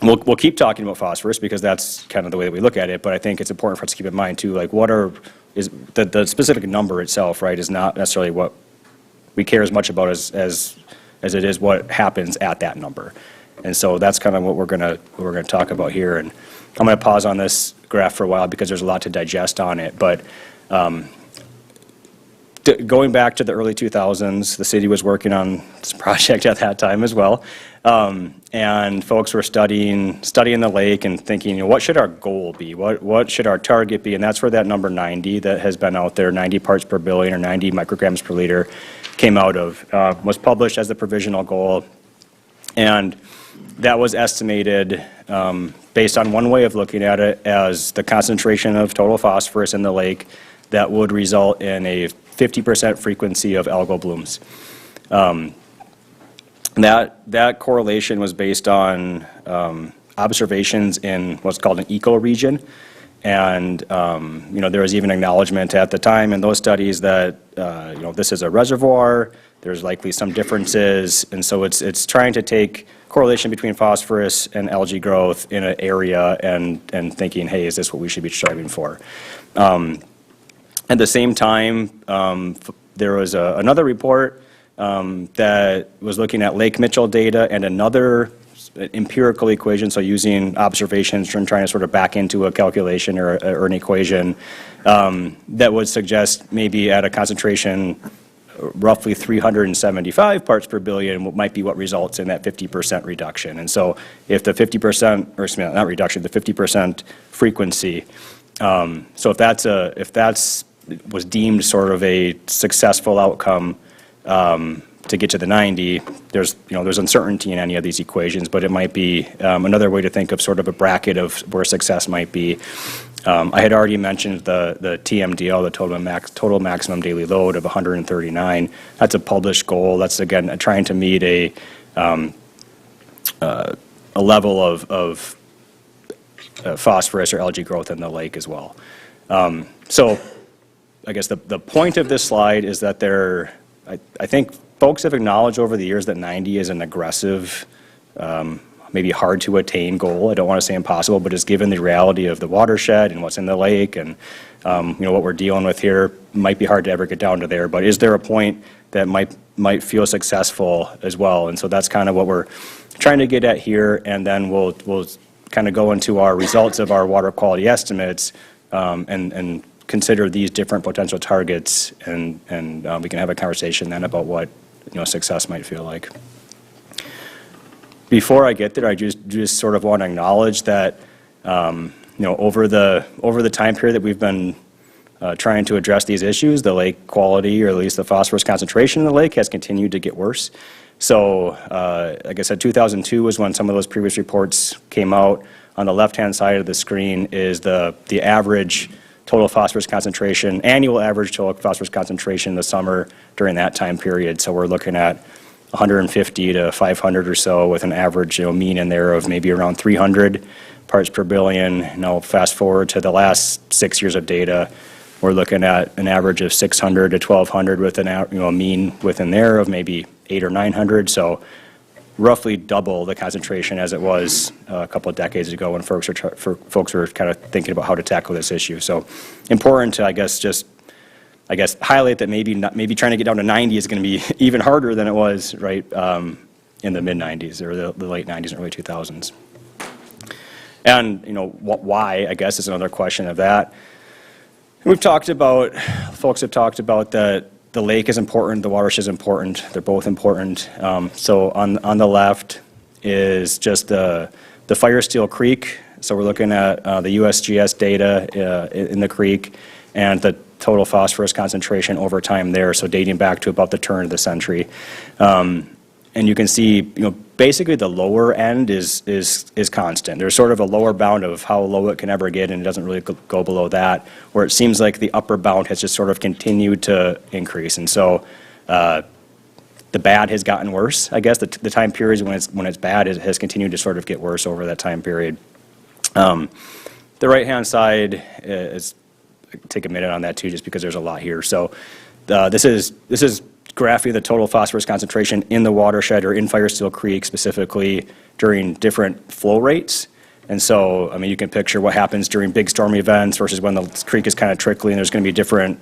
we'll keep talking about phosphorus because that's kind of the way that we look at it. But I think it's important for us to keep in mind too, like is the specific number itself, right, is not necessarily what we care as much about as it is what happens at that number. And so that's kind of what we're gonna talk about here. And I'm gonna pause on this graph for a while because there's a lot to digest on it. But going back to the early 2000s, the city was working on this project at that time as well. And folks were studying the lake and thinking, what should our goal be? What should our target be? And that's where that number 90 that has been out there, 90 parts per billion or 90 micrograms per liter, came out of, was published as the provisional goal. And that was estimated based on one way of looking at it as the concentration of total phosphorus in the lake that would result in a 50% frequency of algal blooms. That correlation was based on observations in what's called an ecoregion. And, there was even acknowledgement at the time in those studies that, this is a reservoir, there's likely some differences. And so it's trying to take correlation between phosphorus and algae growth in an area and thinking, hey, is this what we should be striving for? At the same time, there was another report that was looking at Lake Mitchell data and another empirical equation, so using observations and trying to sort of back into a calculation or an equation that would suggest maybe at a concentration roughly 375 parts per billion might be what results in that 50% reduction. And so if the 50%, or excuse me, not reduction, the 50% frequency, so if that's was deemed sort of a successful outcome to get to the 90, there's uncertainty in any of these equations, but it might be another way to think of sort of a bracket of where success might be. I had already mentioned the TMDL, the total maximum daily load of 139. That's a published goal. That's, again, trying to meet a level of phosphorus or algae growth in the lake as well. So I guess the point of this slide is that I think folks have acknowledged over the years that 90 is an aggressive, maybe hard to attain goal. I don't want to say impossible, but just given the reality of the watershed and what's in the lake and what we're dealing with here, might be hard to ever get down to there. But is there a point that might feel successful as well? And so that's kind of what we're trying to get at here, and then we'll kind of go into our results of our water quality estimates and consider these different potential targets, and we can have a conversation then about what success might feel like. Before I get there, I just sort of want to acknowledge that over the time period that we've been trying to address these issues, the lake quality, or at least the phosphorus concentration in the lake, has continued to get worse. So, like I said, 2002 was when some of those previous reports came out. On the left-hand side of the screen is the average total phosphorus concentration, annual average total phosphorus concentration in the summer during that time period. So we're looking at 150 to 500 or so, with an average mean in there of maybe around 300 parts per billion. Now fast forward to the last 6 years of data, we're looking at an average of 600 to 1,200 with a mean within there of maybe 800 or 900. So roughly double the concentration as it was a couple of decades ago when folks were kind of thinking about how to tackle this issue. So important to, I guess, highlight that maybe trying to get down to 90 is going to be even harder than it was, right, in the mid-90s or the late 90s and early 2000s. And, why, I guess, is another question of that. Folks have talked about that the lake is important, the watershed is important, they're both important. So on the left is just the Firesteel Creek. So we're looking at the USGS data in the creek and the total phosphorus concentration over time there, so dating back to about the turn of the century. And you can see, basically the lower end is constant. There's sort of a lower bound of how low it can ever get, and it doesn't really go below that, where it seems like the upper bound has just sort of continued to increase. And so the bad has gotten worse, I guess. The time periods when it's bad has continued to sort of get worse over that time period. The right-hand side is, take a minute on that too, just because there's a lot here. So this is graphing the total phosphorus concentration in the watershed, or in Firesteel Creek specifically, during different flow rates. And so, I mean, you can picture what happens during big storm events versus when the creek is kind of trickling. There's going to be different,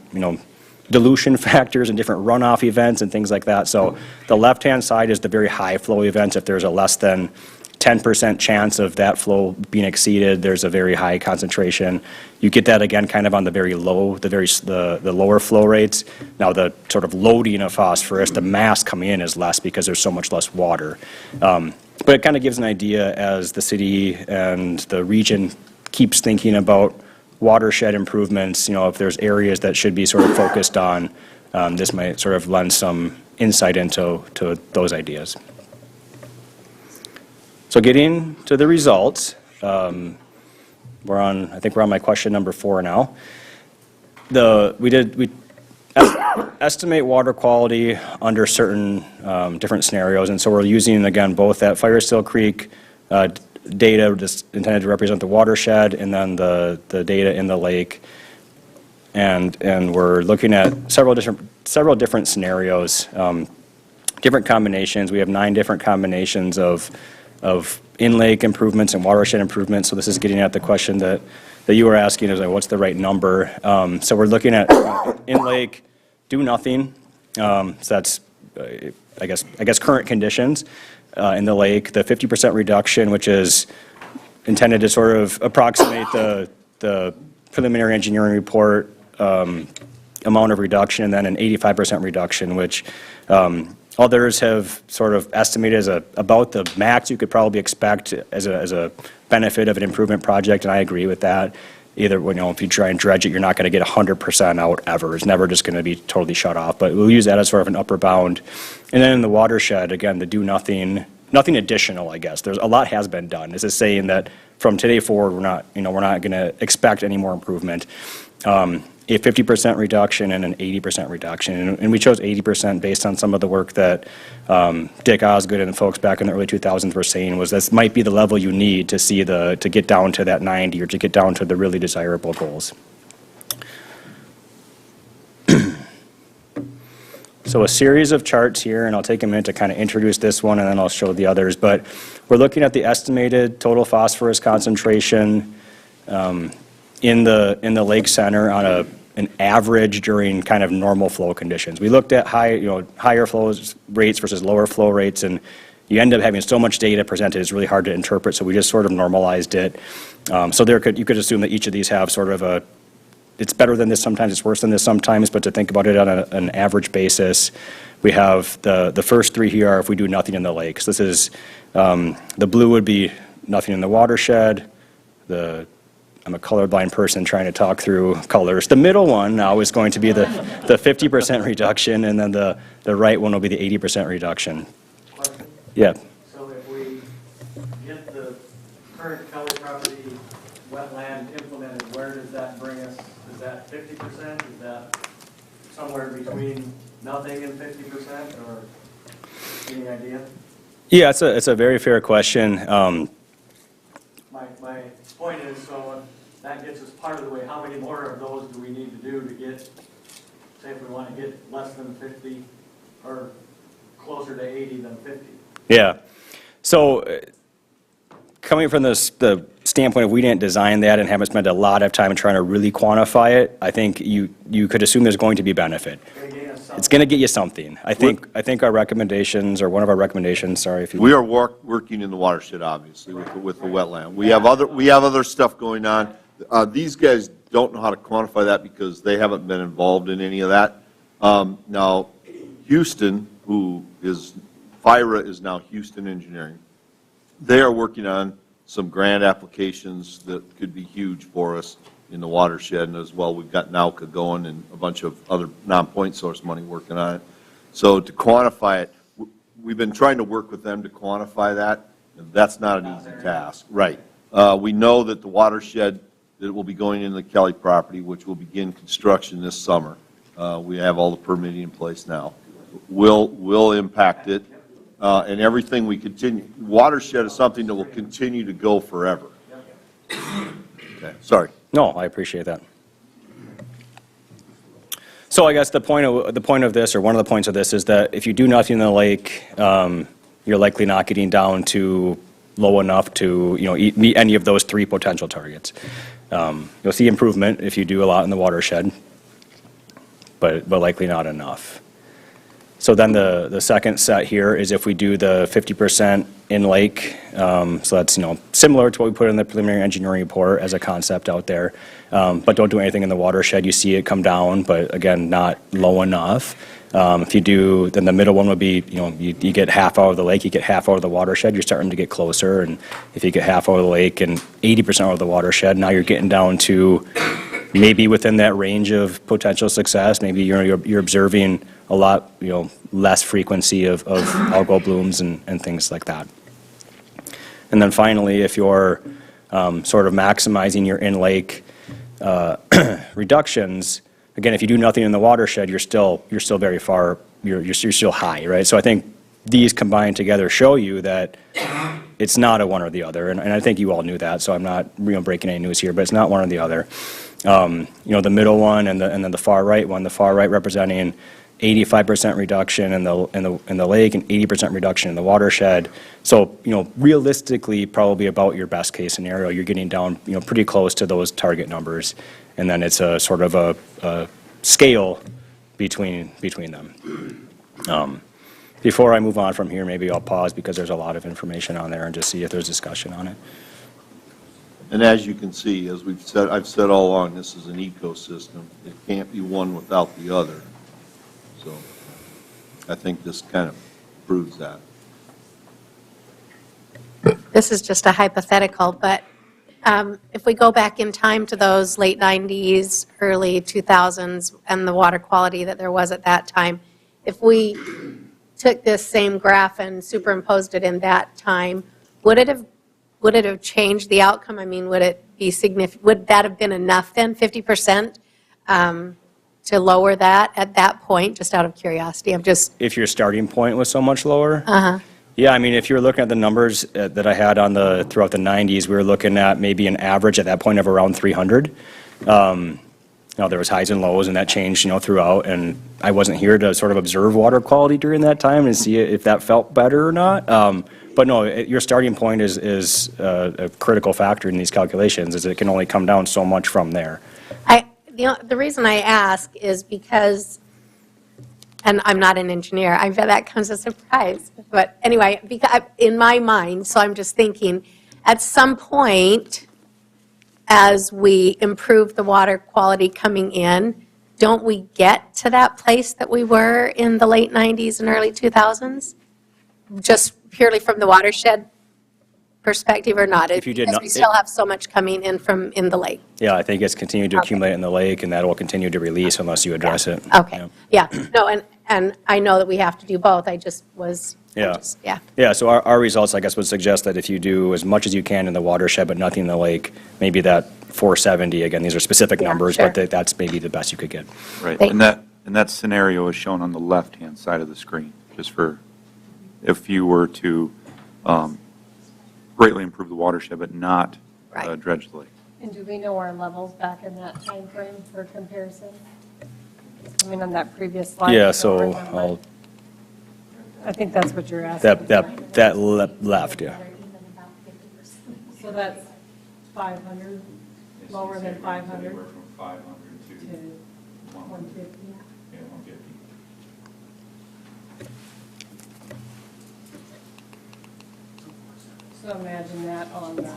dilution factors and different runoff events and things like that. So the left-hand side is the very high flow events. If there's a less than 10% chance of that flow being exceeded, there's a very high concentration. You get that again kind of on the very low, the lower flow rates. Now the sort of loading of phosphorus, the mass coming in is less because there's so much less water. But it kind of gives an idea as the city and the region keeps thinking about watershed improvements, if there's areas that should be sort of focused on, this might sort of lend some insight into those ideas. So getting to the results, I think we're on my question number 4 now. We estimate water quality under certain different scenarios, and so we're using, again, both that Firesteel Creek data just intended to represent the watershed, and then the data in the lake, and we're looking at several different scenarios, different combinations. We have 9 different combinations of in-lake improvements and watershed improvements. So this is getting at the question that you were asking, is like, what's the right number? So we're looking at in-lake, do nothing. So that's, I guess current conditions in the lake. The 50% reduction, which is intended to sort of approximate the preliminary engineering report amount of reduction, and then an 85% reduction, which others have sort of estimated as about the max you could probably expect as a benefit of an improvement project, and I agree with that. Either, if you try and dredge it, you're not going to get 100% out ever. It's never just going to be totally shut off, but we'll use that as sort of an upper bound. And then in the watershed, again, the do nothing nothing additional, I guess. There's, a lot has been done. This is saying that from today forward, we're not going to expect any more improvement. A 50% reduction and an 80% reduction. And we chose 80% based on some of the work that Dick Osgood and folks back in the early 2000s were saying was this might be the level you need to see to get down to that 90 or to get down to the really desirable goals. So a series of charts here, and I'll take a minute to kind of introduce this one, and then I'll show the others. But we're looking at the estimated total phosphorus concentration in the lake center on an average during kind of normal flow conditions. We looked at higher flow rates versus lower flow rates, and you end up having so much data presented, it's really hard to interpret, so we just sort of normalized it. So you could assume that each of these have sort of it's better than this sometimes, it's worse than this sometimes, but to think about it on an average basis, we have the first three here are if we do nothing in the lakes. This is, the blue would be nothing in the watershed. I'm a colorblind person trying to talk through colors. The middle one now is going to be the 50% reduction, and then the right one will be the 80% reduction. Yeah. So if we get the current Kelly property wetland implemented, where does that bring us? Is that 50%? Is that somewhere between nothing and 50%, or any idea? Yeah, it's a very fair question. My point is, so that gets us part of the way. How many more of those do we need to do to get, say if we want to get less than 50 or closer to 80 than 50? Yeah. So coming from the standpoint of we didn't design that and haven't spent a lot of time trying to really quantify it, I think you could assume there's going to be benefit. It's going to get you something. I think our recommendations, or one of our recommendations, sorry if you... We are working in the watershed, obviously, with the wetland. We have other stuff going on. These guys don't know how to quantify that because they haven't been involved in any of that. Now, Houston, FIRA is now Houston Engineering. They are working on some grant applications that could be huge for us in the watershed, and as well, we've got NAUCA going and a bunch of other non-point source money working on it. So to quantify it, we've been trying to work with them to quantify that, and that's not an easy task. Right. We know that the watershed that will be going into the Kelly property, which will begin construction this summer, we have all the permitting in place now, will impact it, and everything we continue. Watershed is something that will continue to go forever. Okay, sorry. No, I appreciate that. So I guess the point of this, or one of the points of this, is that if you do nothing in the lake, you're likely not getting down to low enough to meet any of those three potential targets. You'll see improvement if you do a lot in the watershed, but likely not enough. So then the second set here is if we do the 50% in lake, so that's similar to what we put in the preliminary engineering report as a concept out there, but don't do anything in the watershed. You see it come down, but again, not low enough. If you do, then the middle one would be, you get half out of the lake, you get half out of the watershed, you're starting to get closer, and if you get half out of the lake and 80% out of the watershed, now you're getting down to maybe within that range of potential success. Maybe you're observing a lot, less frequency of algal blooms and things like that. And then finally, if you're sort of maximizing your in-lake reductions, again, if you do nothing in the watershed, you're still very far, you're still high, right? So I think these combined together show you that it's not a one or the other, and I think you all knew that, so I'm not breaking any news here, but it's not one or the other. The middle one and then the far right one, the far right representing 85% reduction in the lake and 80% reduction in the watershed. So, realistically, probably about your best case scenario, you're getting down, pretty close to those target numbers. And then it's a sort of a scale between them. Before I move on from here, maybe I'll pause because there's a lot of information on there and just see if there's discussion on it. And as you can see, as I've said all along, this is an ecosystem. It can't be one without the other. So I think this kind of proves that. This is just a hypothetical, but if we go back in time to those late 90s, early 2000s, and the water quality that there was at that time, if we took this same graph and superimposed it in that time, would it have changed the outcome? I mean, would it be significant, would that have been enough then, 50%, to lower that at that point, just out of curiosity? I'm just, If your starting point was so much lower? uh-huh, Yeah, I mean, if you're looking at the numbers that I had on throughout the 90s, we were looking at maybe an average at that point of around 300. Now, there was highs and lows, and that changed, throughout, and I wasn't here to sort of observe water quality during that time and see if that felt better or not. But no, your starting point is a critical factor in these calculations, is it can only come down so much from there. the reason I ask is because, and I'm not an engineer, I bet that comes as a surprise, but anyway, because in my mind, so I'm just thinking, at some point, as we improve the water quality coming in, don't we get to that place that we were in the late 90s and early 2000s? Just purely from the watershed perspective or not? If you did Because not- we still have so much coming in from in the lake. Yeah, I think it's continued to accumulate in the lake, and that will continue to release unless you address it. Okay, yeah, no, and I know that we have to do both, I just was, Yeah. yeah. Yeah, so our results, I guess, would suggest that if you do as much as you can in the watershed but nothing in the lake, maybe that 470, again, these are specific numbers, but sure. that's maybe the best you could get. Right, Thank and that scenario is shown on the left-hand side of the screen, just for, if you were to greatly improve the watershed but not dredge the lake. And do we know our levels back in that time frame for comparison? I mean, on that previous slide. Yeah, I don't so remember. I think that's what you're asking. that left, yeah. So that's 500, lower than 500? From 500 to 150. Yeah, 150. So imagine that on the,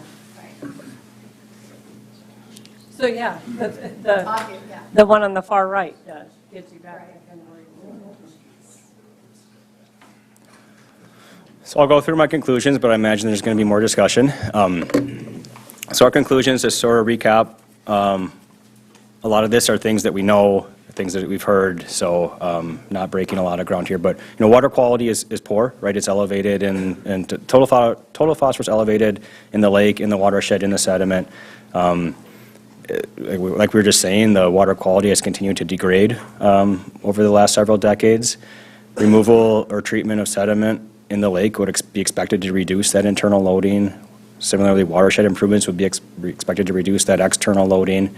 so yeah, the one on the far right does, gets you back to kind of where you were. So I'll go through my conclusions, but I imagine there's going to be more discussion. So our conclusions, to sort of recap, a lot of this are things that we know, things that we've heard, so not breaking a lot of ground here. But, water quality is poor, right? It's elevated, and total phosphorus elevated in the lake, in the watershed, in the sediment. Like we were just saying, the water quality has continued to degrade over the last several decades. Removal or treatment of sediment in the lake would be expected to reduce that internal loading. Similarly, watershed improvements would be expected to reduce that external loading.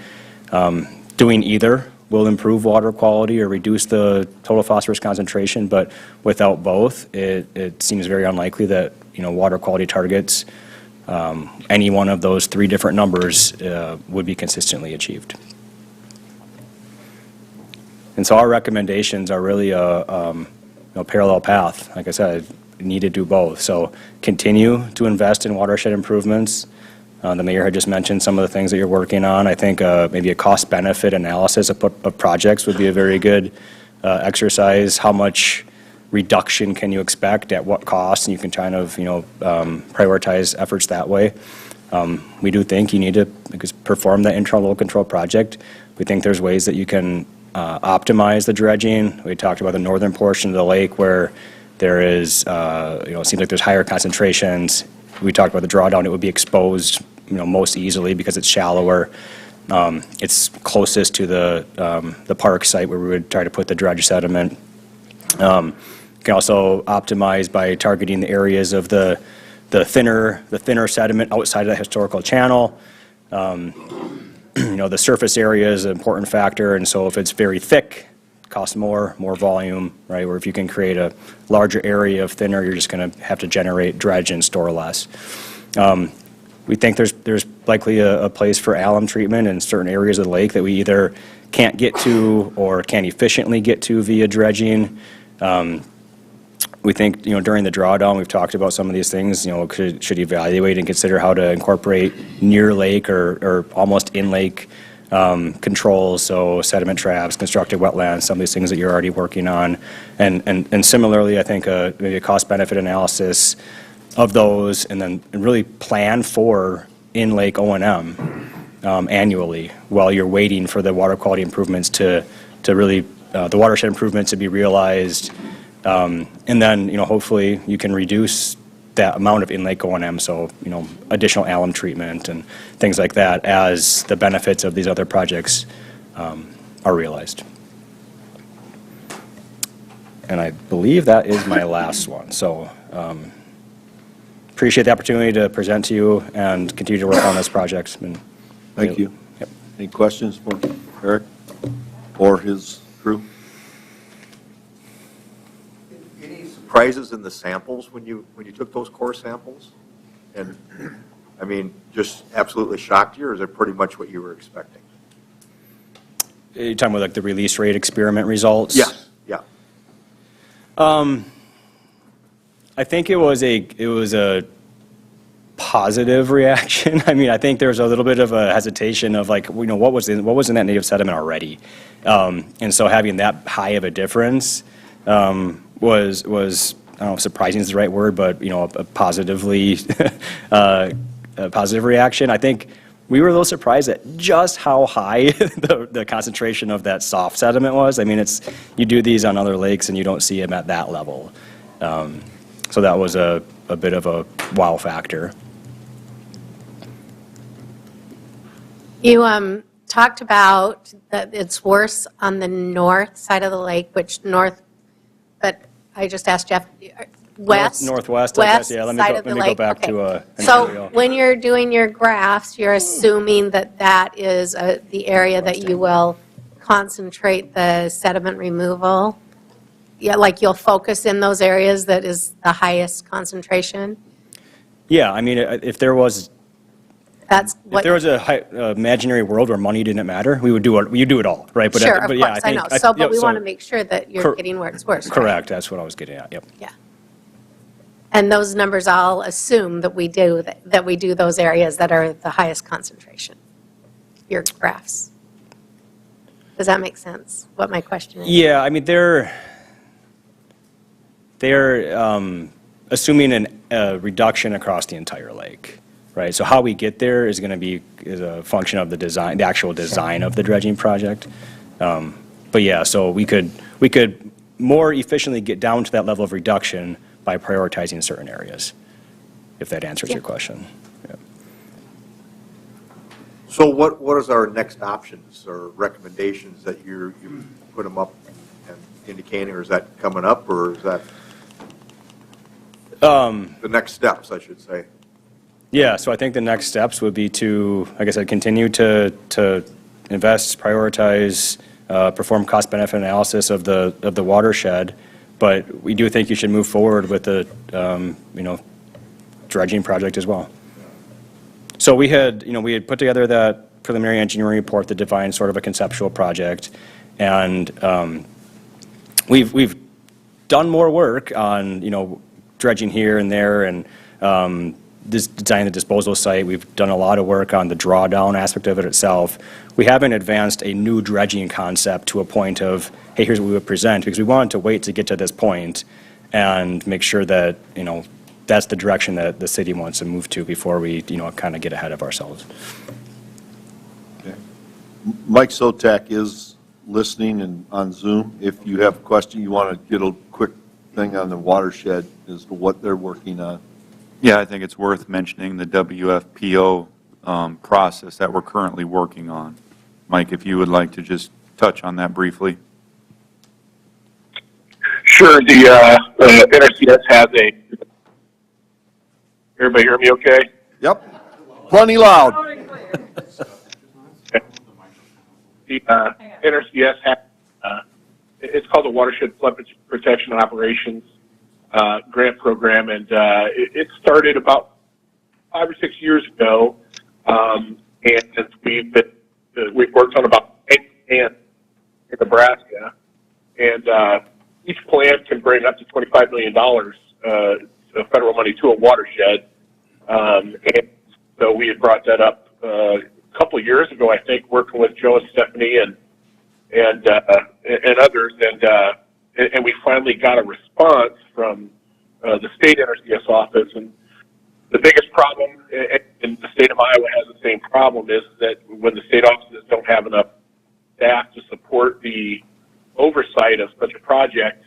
Doing either will improve water quality or reduce the total phosphorus concentration, but without both, it seems very unlikely that, water quality targets, any one of those three different numbers would be consistently achieved. And so our recommendations are really a parallel path. Like I said, need to do both. So continue to invest in watershed improvements. The mayor had just mentioned some of the things that you're working on. I think maybe a cost-benefit analysis of projects would be a very good exercise. How much reduction can you expect at what cost? And you can kind of, prioritize efforts that way. We do think you need to perform the internal load control project. We think there's ways that you can optimize the dredging. We talked about the northern portion of the lake where there is, it seems like there's higher concentrations. We talked about the drawdown. It would be exposed, most easily because it's shallower. It's closest to the park site where we would try to put the dredge sediment. You can also optimize by targeting the areas of the thinner sediment outside of the historical channel. The surface area is an important factor, and so if it's very thick, it costs more volume, right? Or if you can create a larger area of thinner, you're just going to have to generate dredge and store less. We think there's likely a place for alum treatment in certain areas of the lake that we either can't get to or can't efficiently get to via dredging. We think, during the drawdown, we've talked about some of these things, should evaluate and consider how to incorporate near lake or almost in lake controls, so sediment traps, constructed wetlands, some of these things that you're already working on. And similarly, I think maybe a cost-benefit analysis of those, and then really plan for in-lake O&M annually while you're waiting for the water quality improvements to really, the watershed improvements to be realized And then, hopefully you can reduce that amount of in-lake O&M, so, additional alum treatment and things like that as the benefits of these other projects are realized. And I believe that is my last one. So appreciate the opportunity to present to you and continue to work on this project. Thank you. Yep. Any questions for Eric or his crew? Any surprises in the samples when you took those core samples? And, I mean, just absolutely shocked you, or is it pretty much what you were expecting? You're talking about like the release rate experiment results? Yeah, yeah. I think it was a positive reaction. I mean, I think there was a little bit of a hesitation of like, what was in that native sediment already? And so having that high of a difference was I don't know if surprising is the right word, but a positively a positive reaction. I think we were a little surprised at just how high the concentration of that soft sediment was. I mean, you do these on other lakes and you don't see them at that level. So that was a bit of a wow factor. You talked about that it's worse on the north side of the lake, but I just asked Jeff, west? Northwest, I guess, yeah. Let me go back to an So aerial. when you're doing your graphs, you're assuming that is the area that you will concentrate the sediment removal? Yeah, like you'll focus in those areas that is the highest concentration? Yeah, I mean, if there was That's what. If there was a imaginary world where money didn't matter, we would do it all, right? But Sure, of yeah, course, I know. So, but we so- want to make sure that you're getting where it's worse. right? Correct, that's what I was getting at, yep. Yeah. And those numbers all assume that we do those areas that are the highest concentration, your graphs. Does that make sense, what my question is? Yeah, I mean, they're assuming a reduction across the entire lake, right? So how we get there is going to be a function of the actual design of the dredging project. But yeah, so we could more efficiently get down to that level of reduction by prioritizing certain areas, if that answers your question. Yeah. So what is our next options or recommendations that you put them up and indicating, or is that coming up, or is that the next steps, I should say? Yeah, so I think the next steps would be to, like I said, continue to invest, prioritize, perform cost-benefit analysis of the watershed, but we do think you should move forward with the, dredging project as well. So we had put together that preliminary engineering report that defined sort of a conceptual project, and we've done more work on, dredging here and there, and designing the disposal site. We've done a lot of work on the drawdown aspect of it itself. We haven't advanced a new dredging concept to a point of, hey, here's what we would present, because we wanted to wait to get to this point and make sure that, that's the direction that the city wants to move to before we, kind of get ahead of ourselves. Okay. Mike Sotak is listening and on Zoom. If you have a question, you want to get a quick thing on the watershed as to what they're working on. Yeah, I think it's worth mentioning the WFPO process that we're currently working on. Mike, if you would like to just touch on that briefly. Sure. The NRCS has a. Everybody hear me okay? Yep. Plenty loud. The NRCS has, it's called the Watershed Flood Protection and Operations grant program, and it started about 5 or 6 years ago, and we've worked on about 8 plants in Nebraska, and each plant can bring up to $25 million of federal money to a watershed, and so we had brought that up a couple of years ago, I think, working with Joe and Stephanie and others, and we finally got a response from the state NRCS office. And the biggest problem, and the state of Iowa has the same problem, is that when the state offices don't have enough staff to support the oversight of such a project,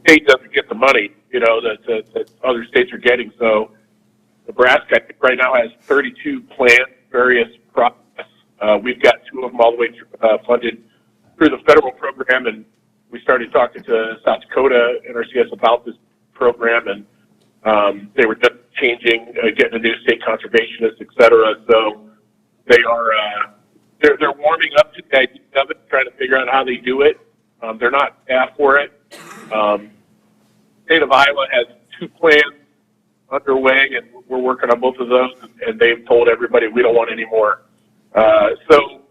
state doesn't get the money, that other states are getting. So Nebraska, I think, right now has 32 planned various projects. We've got 2 of them all the way through, funded through the federal program, and we started talking to South Dakota NRCS about this program, and they were just changing, getting a new state conservationist, et cetera. So they are they're warming up to the idea of it, trying to figure out how they do it. They're not asked for it. State of Iowa has 2 plans underway, and we're working on both of those, and they've told everybody we don't want any more. So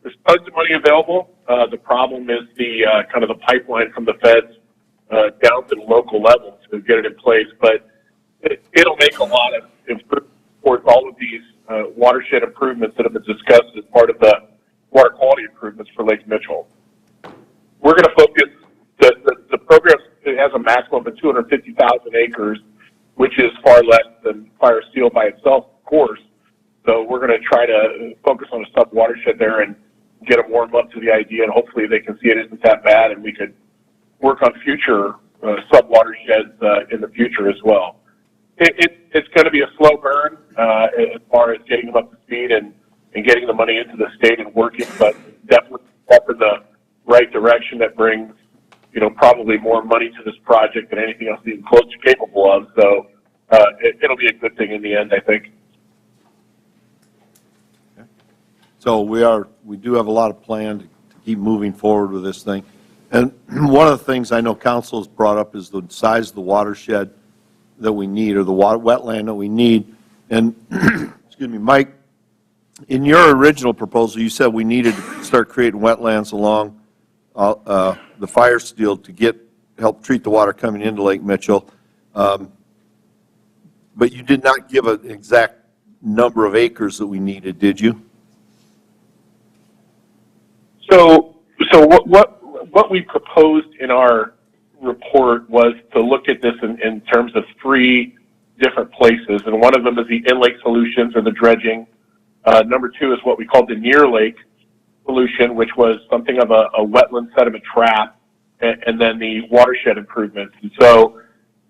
there's tons of money available. The problem is the kind of the pipeline from the feds down to the local level to get it in place. But it'll make a lot of improvements towards all of these watershed improvements that have been discussed as part of the water quality improvements for Lake Mitchell. We're going to focus, the program has a maximum of 250,000 acres, which is far less than Fire Seal by itself, of course. So we're going to try to focus on a sub-watershed there and get them warmed up to the idea, and hopefully they can see it isn't that bad, and we could work on future sub-watersheds in the future as well. It's going to be a slow burn as far as getting them up to speed and getting the money into the state and working, but definitely step in the right direction that brings, probably more money to this project than anything else even close to capable of. So it'll be a good thing in the end, I think. So we do have a lot of plan to keep moving forward with this thing. And one of the things I know council has brought up is the size of the watershed that we need, or the wetland that we need. And, excuse me, Mike, in your original proposal, you said we needed to start creating wetlands along the Fire Seal to help treat the water coming into Lake Mitchell. But you did not give an exact number of acres that we needed, did you? So what we proposed in our report was to look at this in terms of 3 different places, and one of them is the in-lake solutions or the dredging. Number 2 is what we called the near-lake solution, which was something of a wetland sediment trap, and then the watershed improvements. And so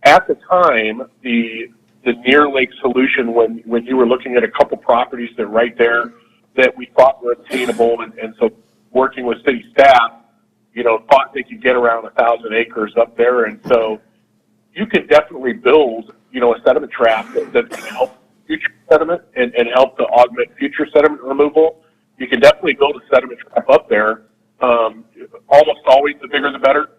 at the time, the near-lake solution, when you were looking at a couple properties that are right there that we thought were obtainable, and so working with city staff, thought they could get around 1,000 acres up there. And so you could definitely build, a sediment trap that can help future sediment and help to augment future sediment removal. You can definitely build a sediment trap up there. Almost always the bigger the better.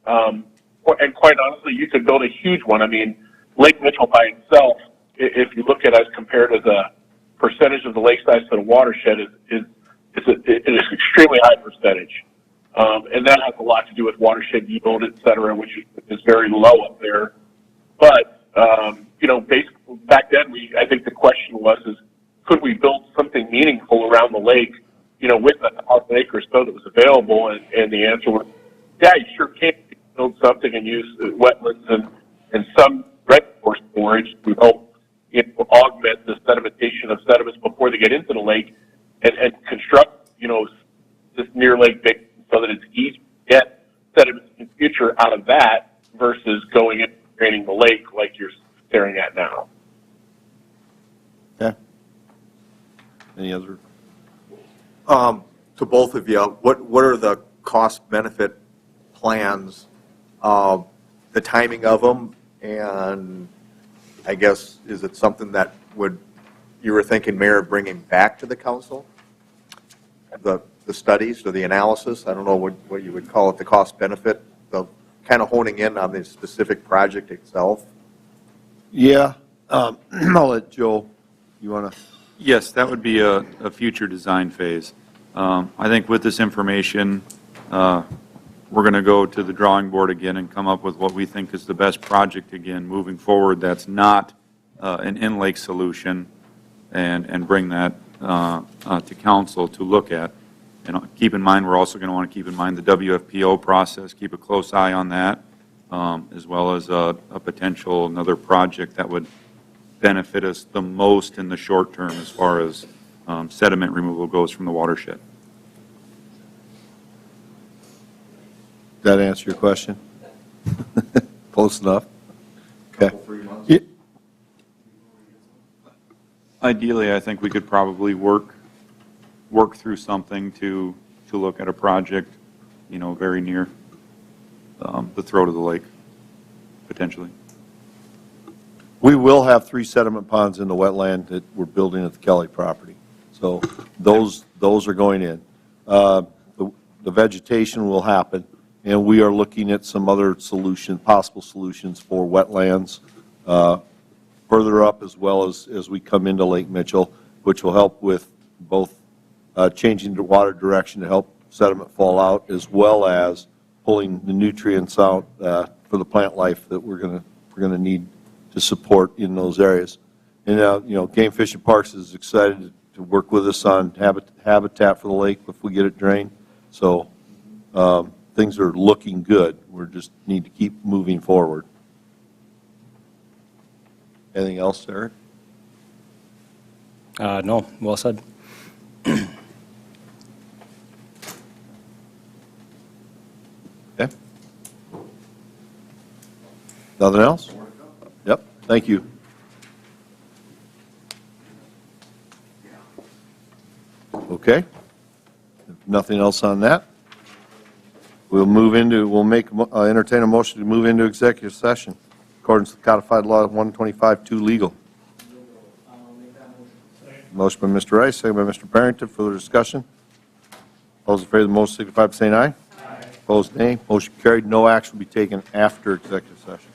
And quite honestly, you could build a huge one. I mean, Lake Mitchell by itself, if you look at it as compared to the percentage of the lake size to the watershed, it is an extremely high percentage. And that has a lot to do with watershed yield, et cetera, which is very low up there. But, basically back then, I think the question was, could we build something meaningful around the lake, with the 1,000 acres so that was available? And the answer was, yeah, you sure can build something and use wetlands and some reservoir storage to help augment the sedimentation of sediments before they get into the lake, and construct, this near lake basin so that it's easy to get sediments in the future out of that versus going and draining the lake like you're staring at now. Yeah. Any other? To both of you, what are the cost-benefit plans, the timing of them, and I guess, is it something that you were thinking, Mayor, of bringing back to the council? The studies or the analysis, I don't know what you would call it, the cost-benefit, the kind of honing in on the specific project itself? Yeah. I'll let Joe, you want to? Yes, that would be a future design phase. I think with this information, we're going to go to the drawing board again and come up with what we think is the best project again moving forward that's not an in-lake solution, and bring that to council to look at. And keep in mind, we're also going to want to keep in mind the WFPO process, keep a close eye on that, as well as a potential another project that would benefit us the most in the short term as far as sediment removal goes from the watershed. That answer your question? Close enough. Okay. Couple, 3 months? Yeah. Ideally, I think we could probably work through something to look at a project, very near the throat of the lake, potentially. We will have 3 sediment ponds in the wetland that we're building at the Kelly property. So those are going in. The vegetation will happen, and we are looking at some other possible solutions for wetlands further up, as well as we come into Lake Mitchell, which will help with both changing the water direction to help sediment fall out, as well as pulling the nutrients out for the plant life that we're going to need to support in those areas. And Game Fish and Parks is excited to work with us on habitat for the lake if we get it drained. So things are looking good. We just need to keep moving forward. Anything else, Eric? No, well said. Okay. Nothing else? Yep, thank you. Okay. If nothing else on that, we'll entertain a motion to move into executive session, in accordance with codified law 125-2 legal. Motion by Mr. Rice, second by Mr. Barrington. Further discussion? All those in favor of the motion signify by saying aye. Aye. Opposed, nay. Motion carried. No action will be taken after executive session.